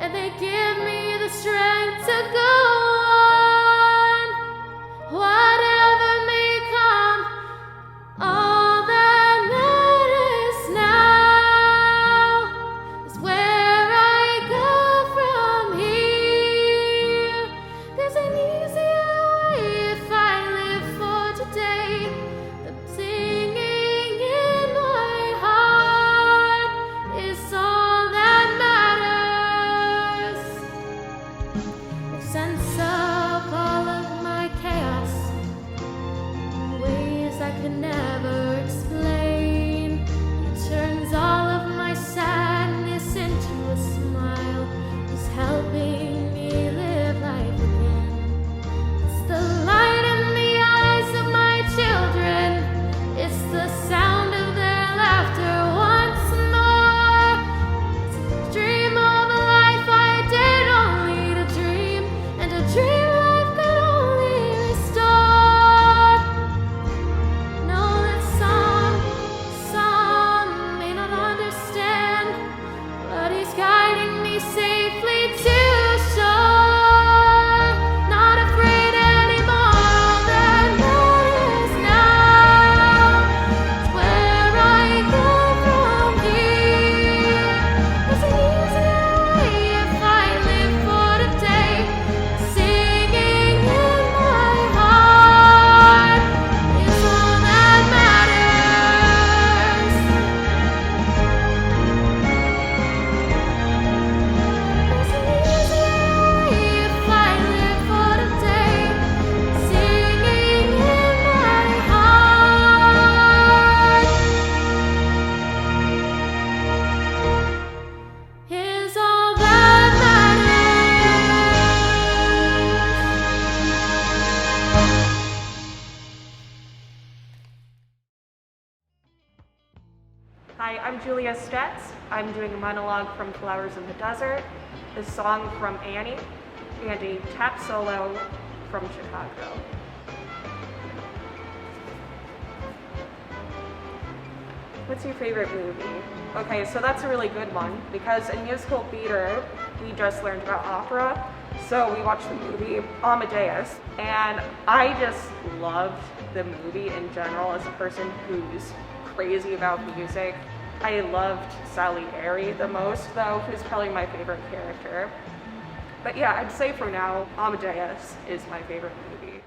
and they give me the strength to go on. Whatever may come, all that matters now is where I go from here. There's an easier way if I live for today. The singing in my heart is all that matters. A sense of Hi, I'm Julia Stetz. I'm doing a monologue from Flowers in the Desert, a song from Annie, and a tap solo from Chicago. What's your favorite movie? Okay, so that's a really good one, because in musical theater, we just learned about opera, so we watched the movie Amadeus, and I just loved the movie in general as a person who's crazy about music. I loved Sally Airy the most, though, who's probably my favorite character. But yeah, I'd say for now, Amadeus is my favorite movie.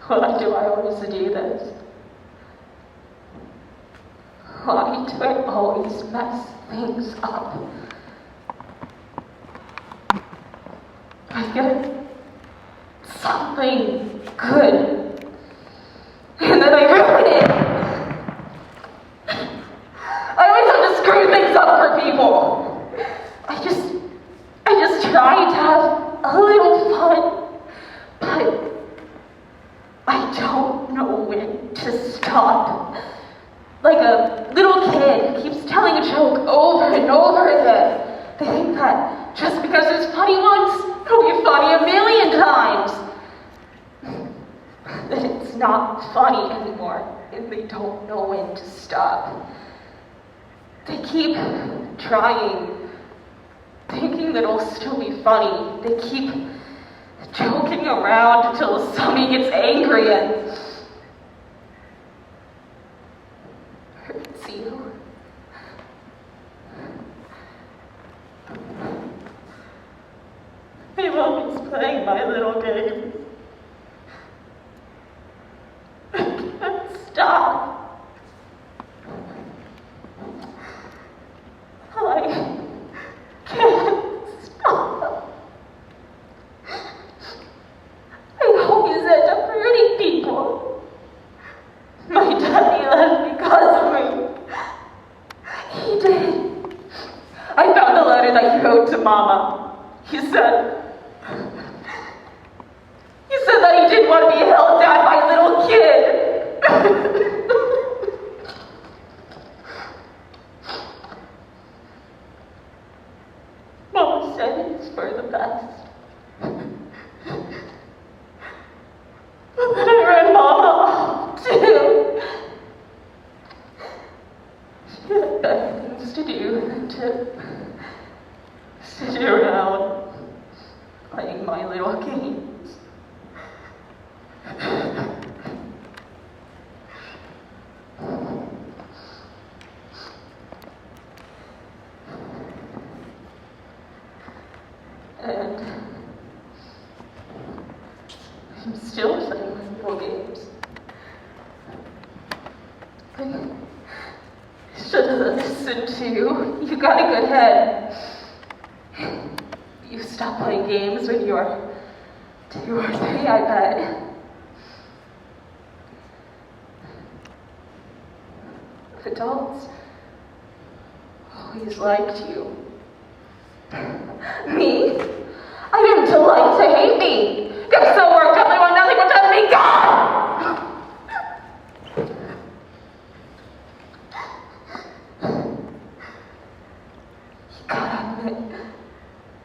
Why do I always do this? Why do I always mess things up? I get something good, and then I ruin it. I always have to screw things up for people. I just try to have a little fun, but I don't know when to stop. Like a little kid who keeps telling a joke over and over again. They think that just because it's funny once, it'll be funny a million times. That it's not funny anymore, and they don't know when to stop. They keep trying, thinking that it'll still be funny. They keep joking around until somebody gets angry and hurts you. I'm always playing my little game. I can't stop. I can't stop. I always end up hurting people. My daddy left because of me. He did. I found the letter that he wrote to Mama. He said that he didn't want to be held down by a little kid. Mama said it's for the best. But then I ran Mama off too. She had better things to do than to sit around playing my little games. And I'm still playing my little games. I should have listened to you. You got a good head. You stopped playing games when you were 2 or 3, I bet. Adults always liked you. Me? I didn't like to hate me. I'm so worked up, I want nothing but to be gone! You gotta admit,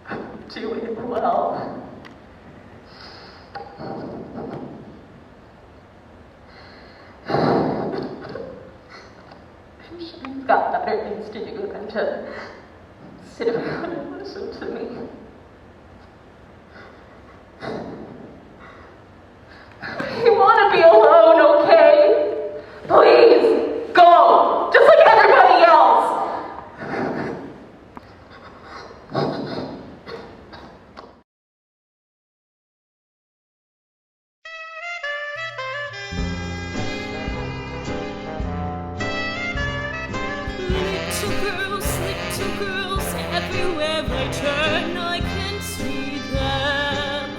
I'm doing well. I'm sure you've got better things to do than to sit around and listen to me. You want to be alone, okay? Please, go, just like everybody else. Little girls, everywhere I turn, I can see them.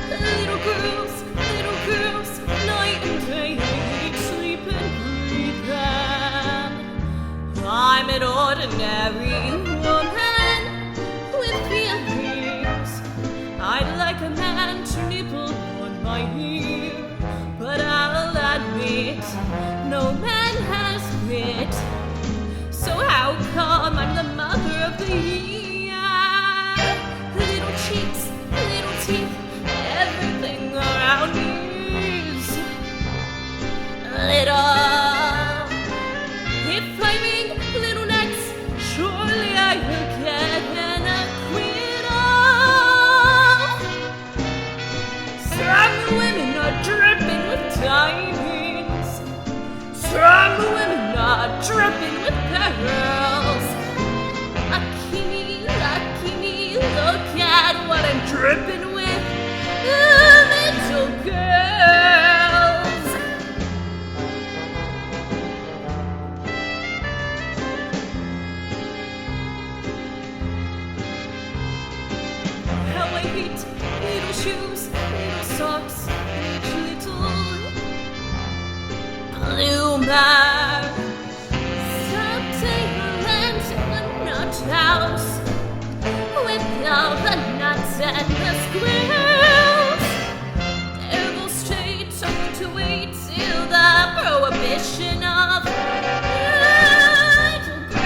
Little girls, night and day, I eat, sleep and breathe them. I'm an ordinary woman with feelings. I'd like a man to nibble on my ear, but I'll No man has wit. So how come I'm the mother of the year? Little cheeks, little teeth, everything around me is little. If I make little necks, surely I will get an acquittal. Some women are dripping with diamonds. Some women are dripping with pearls. Lucky me, look at what I'm dripping with, little girls. How I hate little shoes, little socks, each little bloomer. Someday I'll land in a nut house with all the nuts and the squirrels. There will stay tucked away till the prohibition of little girls.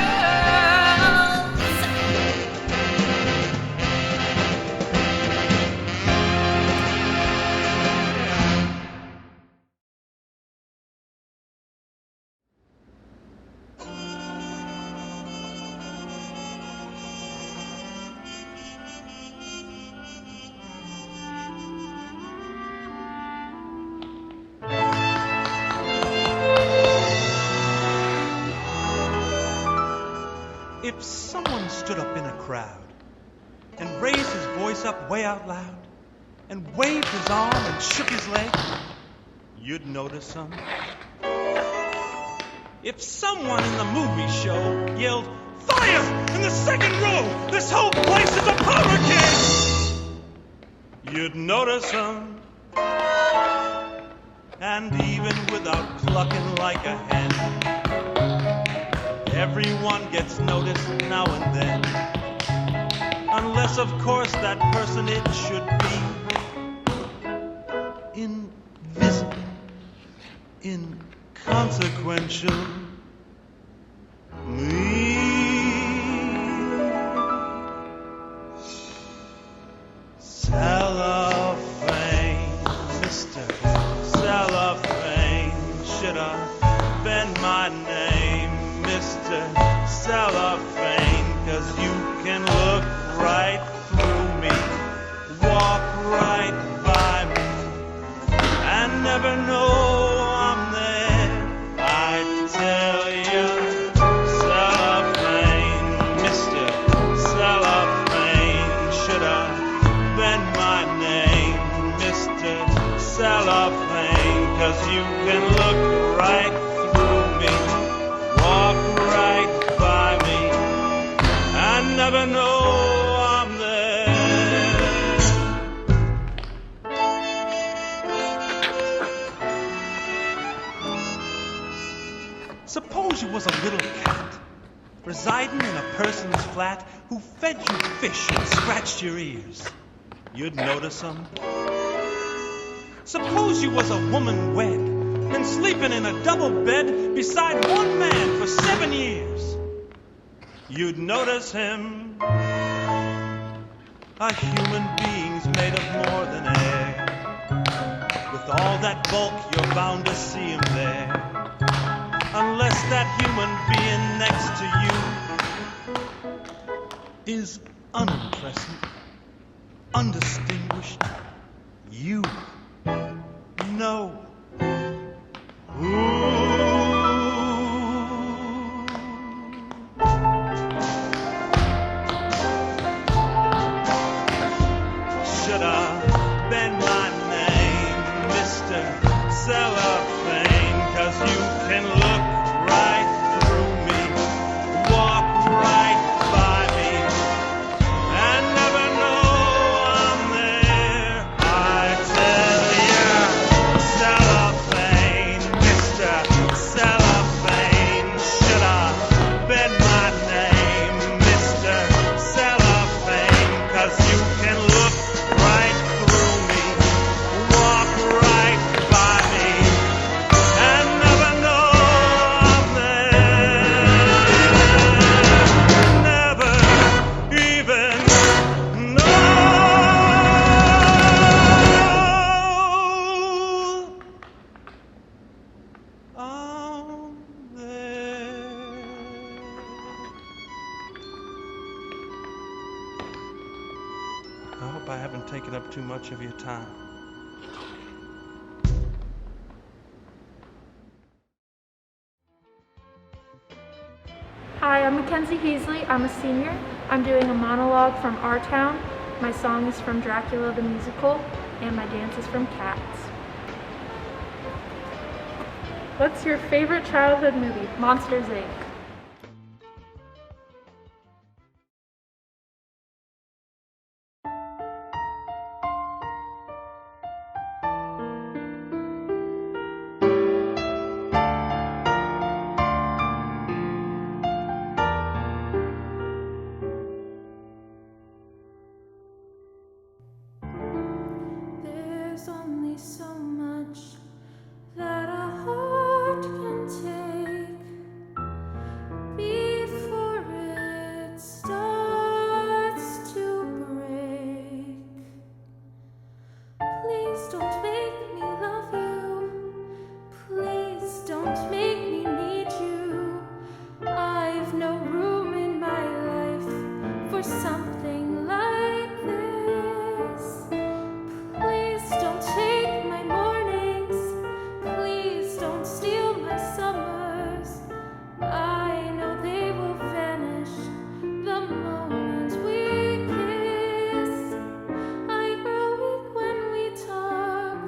If someone stood up in a crowd and raised his voice up way out loud and waved his arm and shook his leg, you'd notice him. If someone in the movie show yelled, "Fire! In the second row! This whole place is a powder keg!" you'd notice him. And even without clucking like a hen, everyone gets noticed now and then. Unless, of course, that person, it should be invisible, inconsequential. Me. Cellophane, Mr. Cellophane, should I bend my name, Mr. Cellophane, 'cause you can look right through me, walk right by me, and never know I'm there. I tell you, Cellophane, Mr. Cellophane, should I bend my name, Mr. Cellophane, 'cause you can look right through me, walk right by me, and never know I'm there. Suppose you was a little cat residing in a person's flat who fed you fish and scratched your ears. You'd notice him. Suppose you was a woman wed and sleeping in a double bed beside one man for 7 years. You'd notice him. A human being's made of more than air. With all that bulk, you're bound to see him there. Unless that human being next to you is unimpressive, undistinguished, you know. Should I bend my name, Mr. Cellophane, 'cause you can look right through me, walk right by me, and never know I'm there. I tell ya, Cellophane. taken up too much of your time. Hi, I'm Mackenzie Heasley. I'm a senior. I'm doing a monologue from Our Town. My song is from Dracula the Musical, and my dance is from Cats. What's your favorite childhood movie? Monsters, Inc. There's only so much that a heart can take before it starts to break. Please don't make me love you. Please don't make me need you. I've no room in my life for something like this. Please don't take my mornings. Please don't steal my summers. I know they will vanish the moment we kiss. I grow weak when we talk.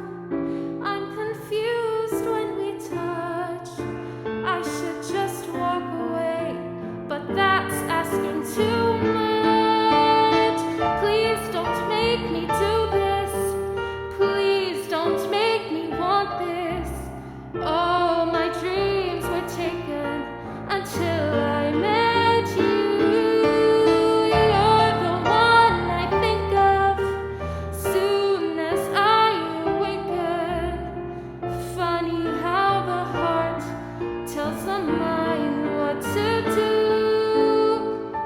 I'm confused when we touch. I should just walk away, but that's asking too much. Please don't make me do this. Please don't make me want this. All my dreams were taken until I met you. You're the one I think of soon as I awaken. Funny how the heart tells the mind what to do.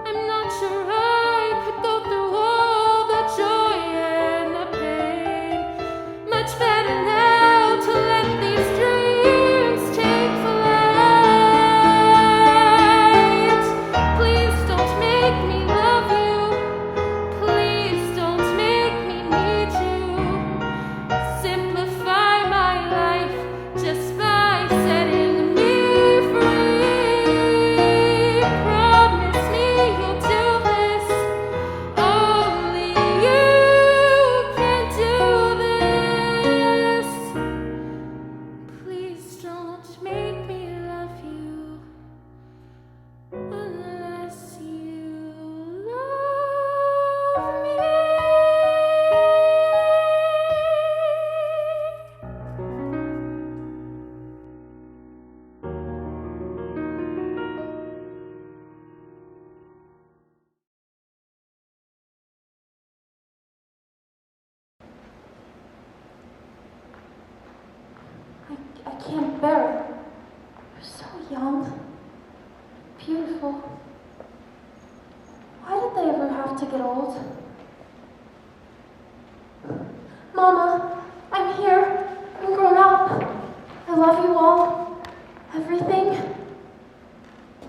I'm not sure I could go through all the joy and the pain. Much better now to let these dreams take flight. Please don't make me love you. Please don't make me need you. Simplify my life just by setting me free. Promise me you'll do this. Only you can do this. Please don't make me love you unless you love me. I can't bear it. You're so young, beautiful. Why did they ever have to get old? Mama, I'm here. I'm grown up. I love you all. Everything.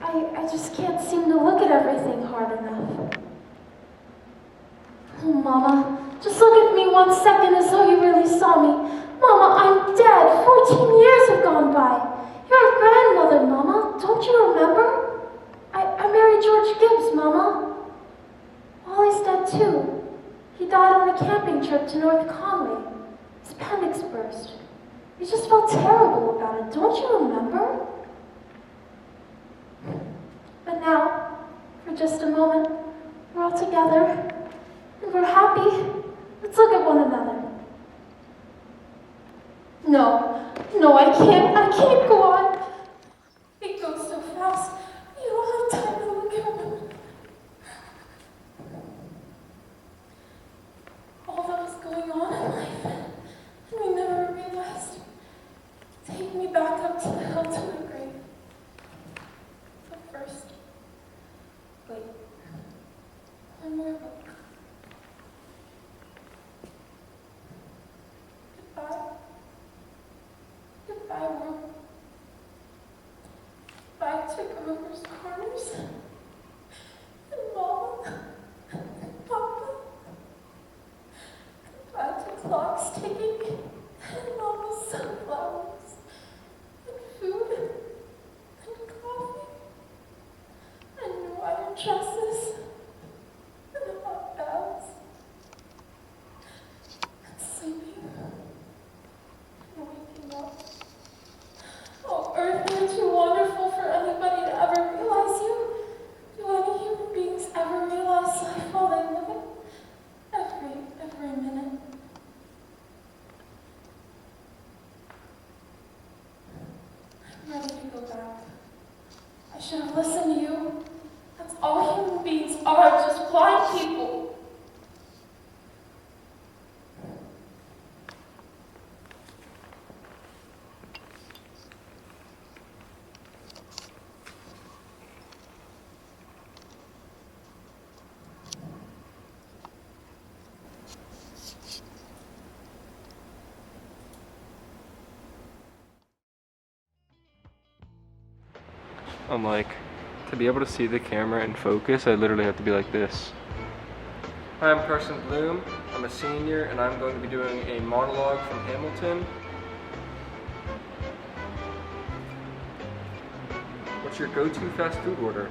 I just can't seem to look at everything hard enough. Oh, Mama, just look at me 1 second as though you really saw me. Mama, I'm dead. 14 years have gone by. You're a grandmother, Mama. Don't you remember? I married George Gibbs, Mama. Wally's dead, too. He died on a camping trip to North Conway. His appendix burst. We just felt terrible about it. Don't you remember? But now, for just a moment, we're all together, and we're happy. Let's look at one another. No, I can't go on. It goes so fast. You don't have time to look at one. All that was going on in life, and we never realized. Take me back up to the hill to my grave. But first, wait, one more look. Goodbye. Goodbye, Mom. Goodbye to Grover's Corners. And Mama. And Papa. sunflowers, and food, and coffee, and wire dresses, and hot baths, and sleeping, and waking up. Oh, Earth, you're too wonderful for anybody to ever realize you. Do any human beings ever realize life while they live it? Every minute. I'm ready to go back. I should have listened to you. That's all human beings are, just blind people. I'm like, to be able to see the camera in focus, I literally have to be like this. Hi, I'm Carson Bloom. I'm a senior, and I'm going to be doing a monologue from Hamilton. What's your go-to fast food order?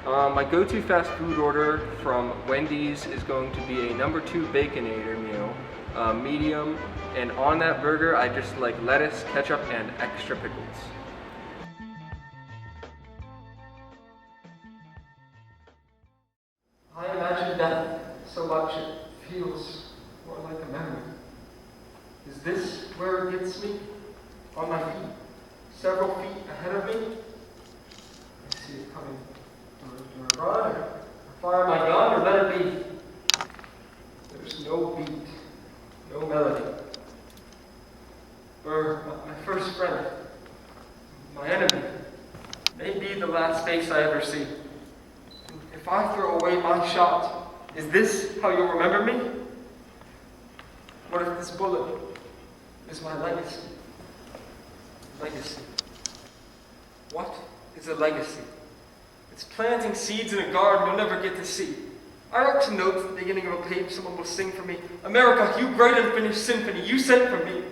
My go-to fast food order from Wendy's is going to be a number 2 Baconator meal, medium, and on that burger, I just like lettuce, ketchup, and extra pickles. I imagine death so much it feels more like a memory. Is this where it gets me? On my feet, several feet ahead of me? I see it coming. Do I run or fire my gun or let it be? There's no beat, no melody. Or my first friend, my enemy, may be the last face I ever see. If I throw away my shot, is this how you'll remember me? What if this bullet is my legacy? Legacy. What is a legacy? It's planting seeds in a garden you'll never get to see. I wrote some notes at the beginning of a page someone will sing for me. America, you great unfinished symphony you sent for me.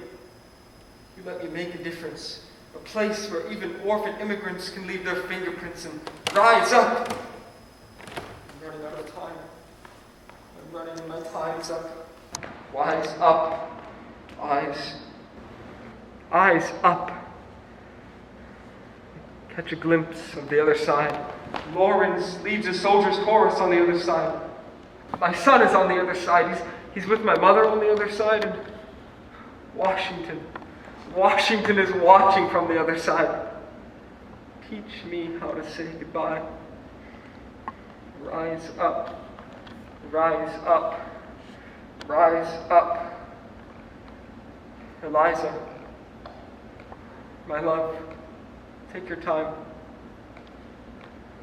You let me make a difference. A place where even orphan immigrants can leave their fingerprints and rise up. I'm running out of time. I'm running and my time's up. Wise up. Eyes. Eyes up. Catch a glimpse of the other side. Lawrence leads a soldier's chorus on the other side. My son is on the other side. He's with my mother on the other side. And Washington is watching from the other side. Teach me how to say goodbye. Rise up. Rise up. Rise up. Eliza, my love, take your time.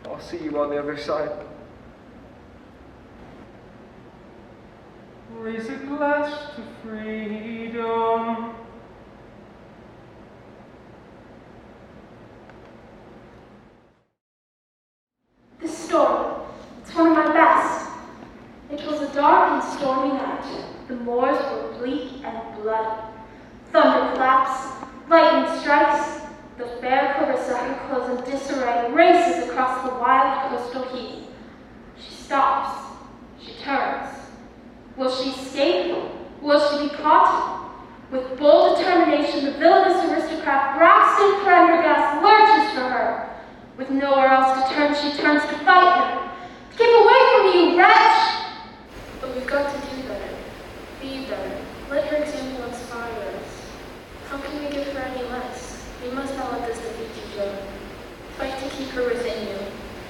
I'll see you on the other side. Raise a glass to freedom. This story, it's one of my best. It was a dark and stormy night. The moors were bleak and bloody. Thunder claps, lightning strikes. The fair Clarissa, her clothes in disarray, races across the wild coastal heath. She stops. She turns. Will she escape? Will she be caught? With bold determination, the villainous aristocrat Braxton Prendergast lurches for her. With nowhere else to turn, she turns to fight him. Keep away from me, you wretch! But we've got to do better. Be better. Let her example inspire us. How can we give her any less? We must not let this defeat you, Joe. Fight to keep her within you.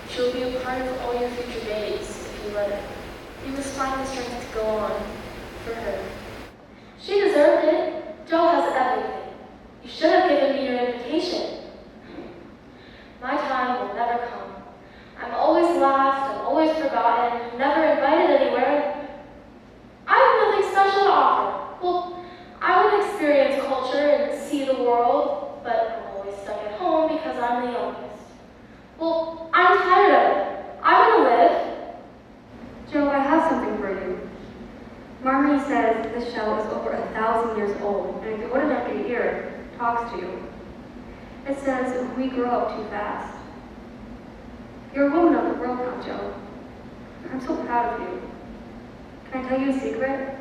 She will be a part of all your future days, if you let her. You must find the strength to go on for her. She deserved it. Joe has everything. You should have given me your invitation. My time will never come. I'm always last, I'm always forgotten, never invited anywhere. I have nothing special to offer. Well, I would experience culture and see the world, but I'm always stuck at home because I'm the youngest. Well, I'm tired of it. I want to live. Joe, I have something for you. Marmee says this shell is over 1,000 years old, and if you wouldn't have to hear it, talks to you. It says, we grow up too fast. You're a woman of the world now, Joe. I'm so proud of you. Can I tell you a secret?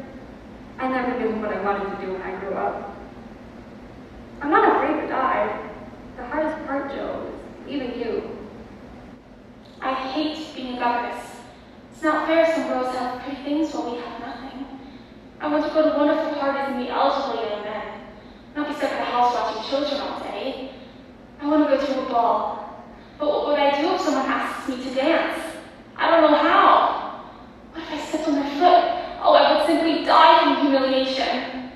I never knew what I wanted to do when I grew up. I'm not afraid to die. The hardest part, Joe, is leaving you. I hate being a governess. It's not fair some girls have pretty things while we have nothing. I want to go to wonderful parties and meet eligible young men. Not be stuck in the house watching children all day. I want to go to a ball. But what would I do if someone asks me to dance? I don't know how. What if I stepped on their foot? Oh, I would simply die from humiliation.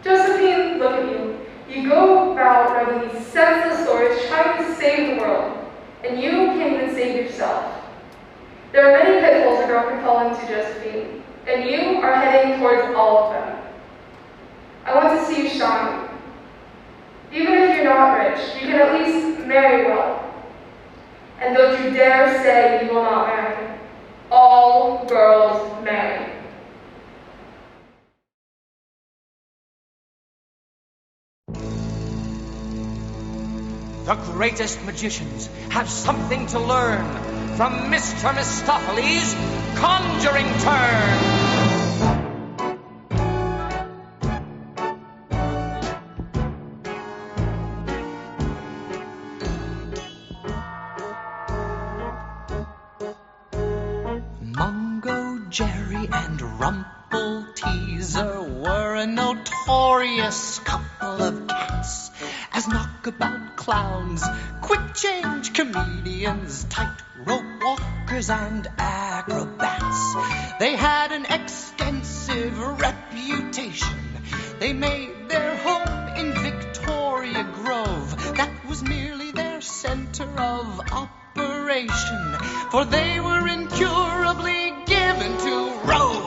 Josephine, look at you. You go about writing these senseless stories trying to save the world, and you can't even save yourself. There are many pitfalls a girl can fall into, Josephine, and you are heading towards all of them. I want to see you shine. Even if you're not rich, you can at least marry well. And don't you dare say you will not marry. All girls marry. The greatest magicians have something to learn from Mr. Mistopheles' conjuring turn. Mungo, Jerry, and Rumple Teaser were a notorious couple of cats. As knockabout clowns, quick-change comedians, tightrope walkers, and acrobats. They had an extensive reputation. They made their home in Victoria Grove. That was merely their center of operation, for they were incurably given to rove.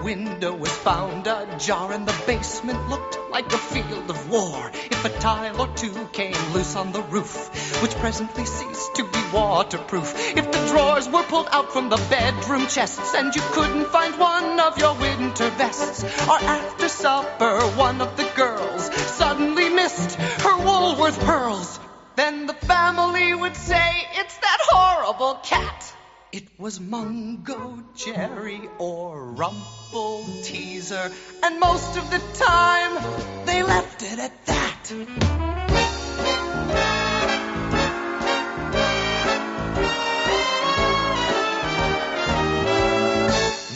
Window was found ajar and the basement looked like a field of war. If a tile or two came loose on the roof, which presently ceased to be waterproof. If the drawers were pulled out from the bedroom chests and you couldn't find one of your winter vests, or after supper one of the girls suddenly missed her Woolworth pearls, then the family would say, "It's that horrible cat." It was Mungo, Jerry, or Rumple Teaser, and most of the time, they left it at that.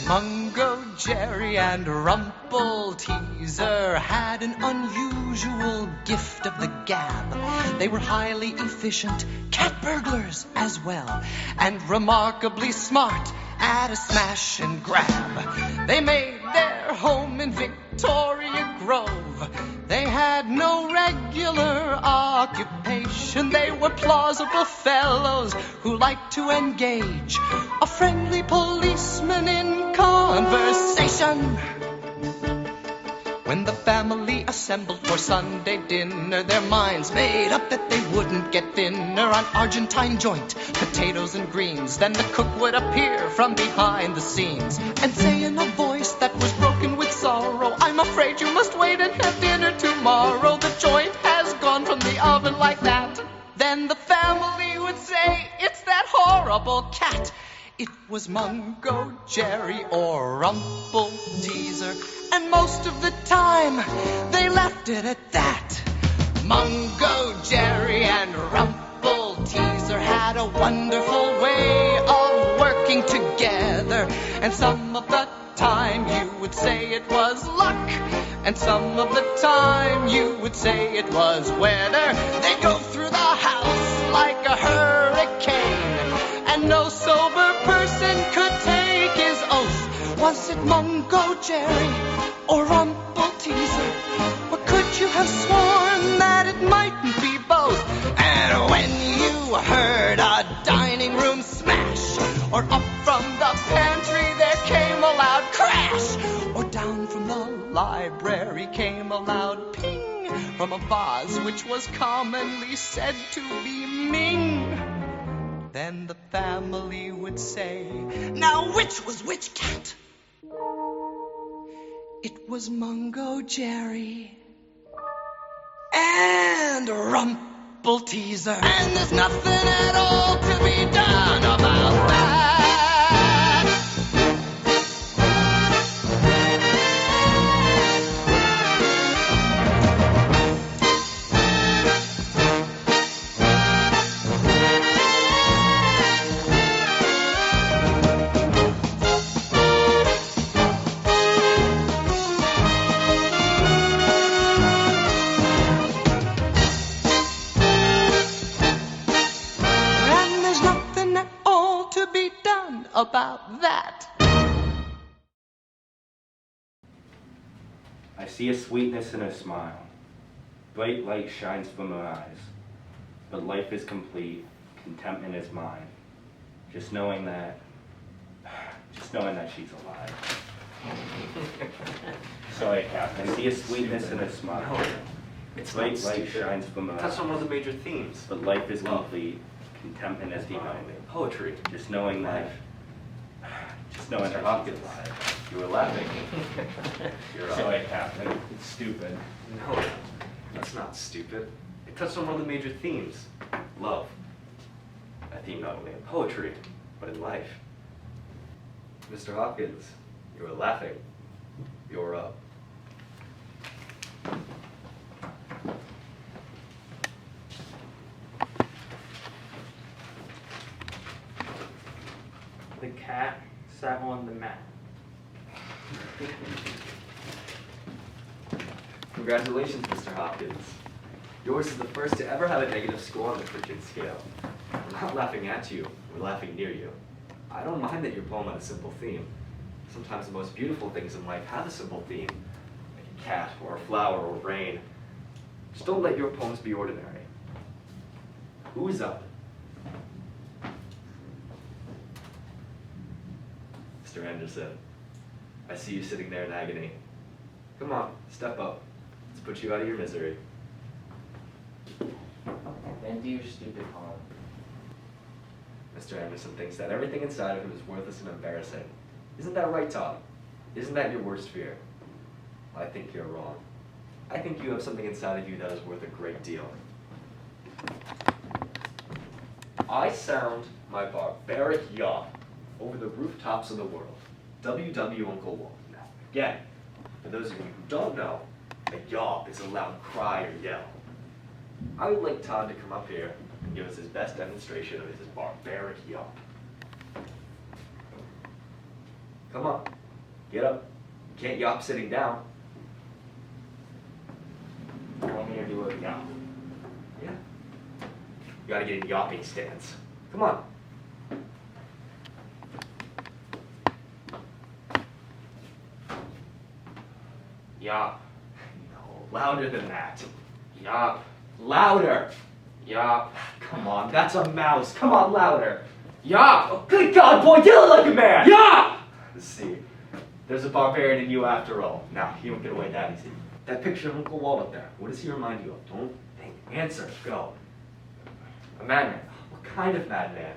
Mungo, Jerry, and Rumple Teaser had an unusual gift of the gab. They were highly efficient cat burglars as well, and remarkably smart at a smash and grab. They made their home in Victoria Grove. They had no regular occupation. They were plausible fellows who liked to engage a friendly policeman in conversation. When the family assembled for Sunday dinner, their minds made up that they wouldn't get thinner on Argentine joint, potatoes and greens. Then the cook would appear from behind the scenes and say in a voice that was broken with sorrow, "I'm afraid you must wait and have dinner tomorrow. The joint has gone from the oven like that." Then the family would say, "It's that horrible cat." It was Mungo, Jerry, or Rumple Teaser, and most of the time, they left it at that. Mungo, Jerry, and Rumple Teaser had a wonderful way of working together, and some of the time you would say it was luck, and some of the time you would say it was weather. They'd go through the house like a hurricane, and no sober person could take his oath. Was it Mungo, Jerry, or Rumple Teaser? Or could you have sworn that it mightn't be both? And when you heard a dining room smash, or up from the pantry there came a loud crash, or down from the library came a loud ping from a vase which was commonly said to be Ming, then the family would say, "Now which was which cat?" It was Mungo Jerry and Rumple Teaser, and there's nothing at all to be done about that. About that. I see a sweetness in her smile. Bright light shines from her eyes. But life is complete, contentment is mine. Just knowing that she's alive. Sorry, Captain. I see a sweetness in her smile. No, it's bright not light stupid. shines from her That's eyes. one of the major themes. But life is complete, contentment is mine. Poetry. Just knowing that. Just knowing that she's alive. You were laughing. You're sorry, Captain. It's stupid. No, that's not stupid. It touched on one of the major themes. Love. A theme not only in poetry, but in life. Mr. Hopkins, you were laughing. You're up. The cat sat on the mat. Congratulations, Mr. Hopkins. Yours is the first to ever have a negative score on the Pritchard scale. We're not laughing at you, we're laughing near you. I don't mind that your poem had a simple theme. Sometimes the most beautiful things in life have a simple theme, like a cat, or a flower, or rain. Just don't let your poems be ordinary. Who's up? Mr. Anderson, I see you sitting there in agony. Come on, step up. Let's put you out of your misery. Then do your stupid poem. Mr. Anderson thinks that everything inside of him is worthless and embarrassing. Isn't that right, Tom? Isn't that your worst fear? I think you're wrong. I think you have something inside of you that is worth a great deal. I sound my barbaric yawp over the rooftops of the world. W.W. Uncle Wolf. Now, again, for those of you who don't know, a yawp is a loud cry or yell. I would like Todd to come up here and give us his best demonstration of his barbaric yawp. Come on, get up. You can't yawp sitting down. You want me to do a yawp? Yeah. You gotta get in yawping stance. Come on. Yawp. No, louder than that. Yawp. Louder. Yawp. Come on, that's a mouse. Come on, louder. Yawp. Oh, good God, boy, yell like a man. Yawp. Let's see. There's a barbarian in you after all. Now, you don't get away that easy. That picture of Uncle Walt up there, what does he remind you of? Don't think. Answer. Go. A madman. What kind of madman?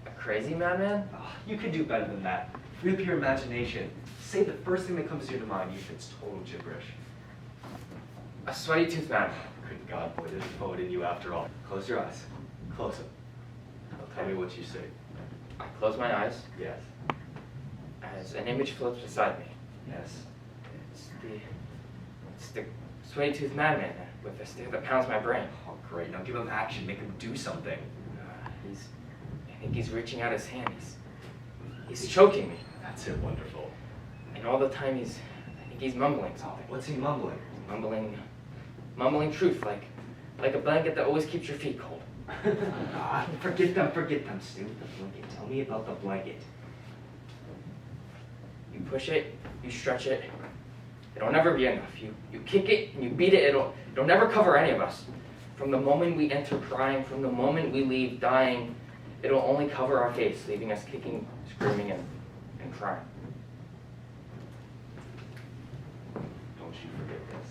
A crazy madman? Oh, you can do better than that. Free up your imagination. Say the first thing that comes to your mind, even if it's total gibberish. A sweaty tooth madman. Good God, boy, there's a poet in you after all. Close your eyes. Close them. Now tell me what you see. I close my eyes Yes. as an image floats beside me. Yes. It's the sweaty tooth madman with a stare that pounds my brain. Oh, great. Now give him action. Make him do something. I think he's reaching out his hand. He's choking me. That's it. Wonderful. And all the time I think he's mumbling something. What's he mumbling? Mumbling truth, like a blanket that always keeps your feet cold. Forget them, Stu. The blanket. Tell me about the blanket. You push it, you stretch it, it'll never be enough. You kick it and you beat it, it'll never cover any of us. From the moment we enter crying, from the moment we leave dying, it'll only cover our face, leaving us kicking, screaming, and crying. Don't you forget this.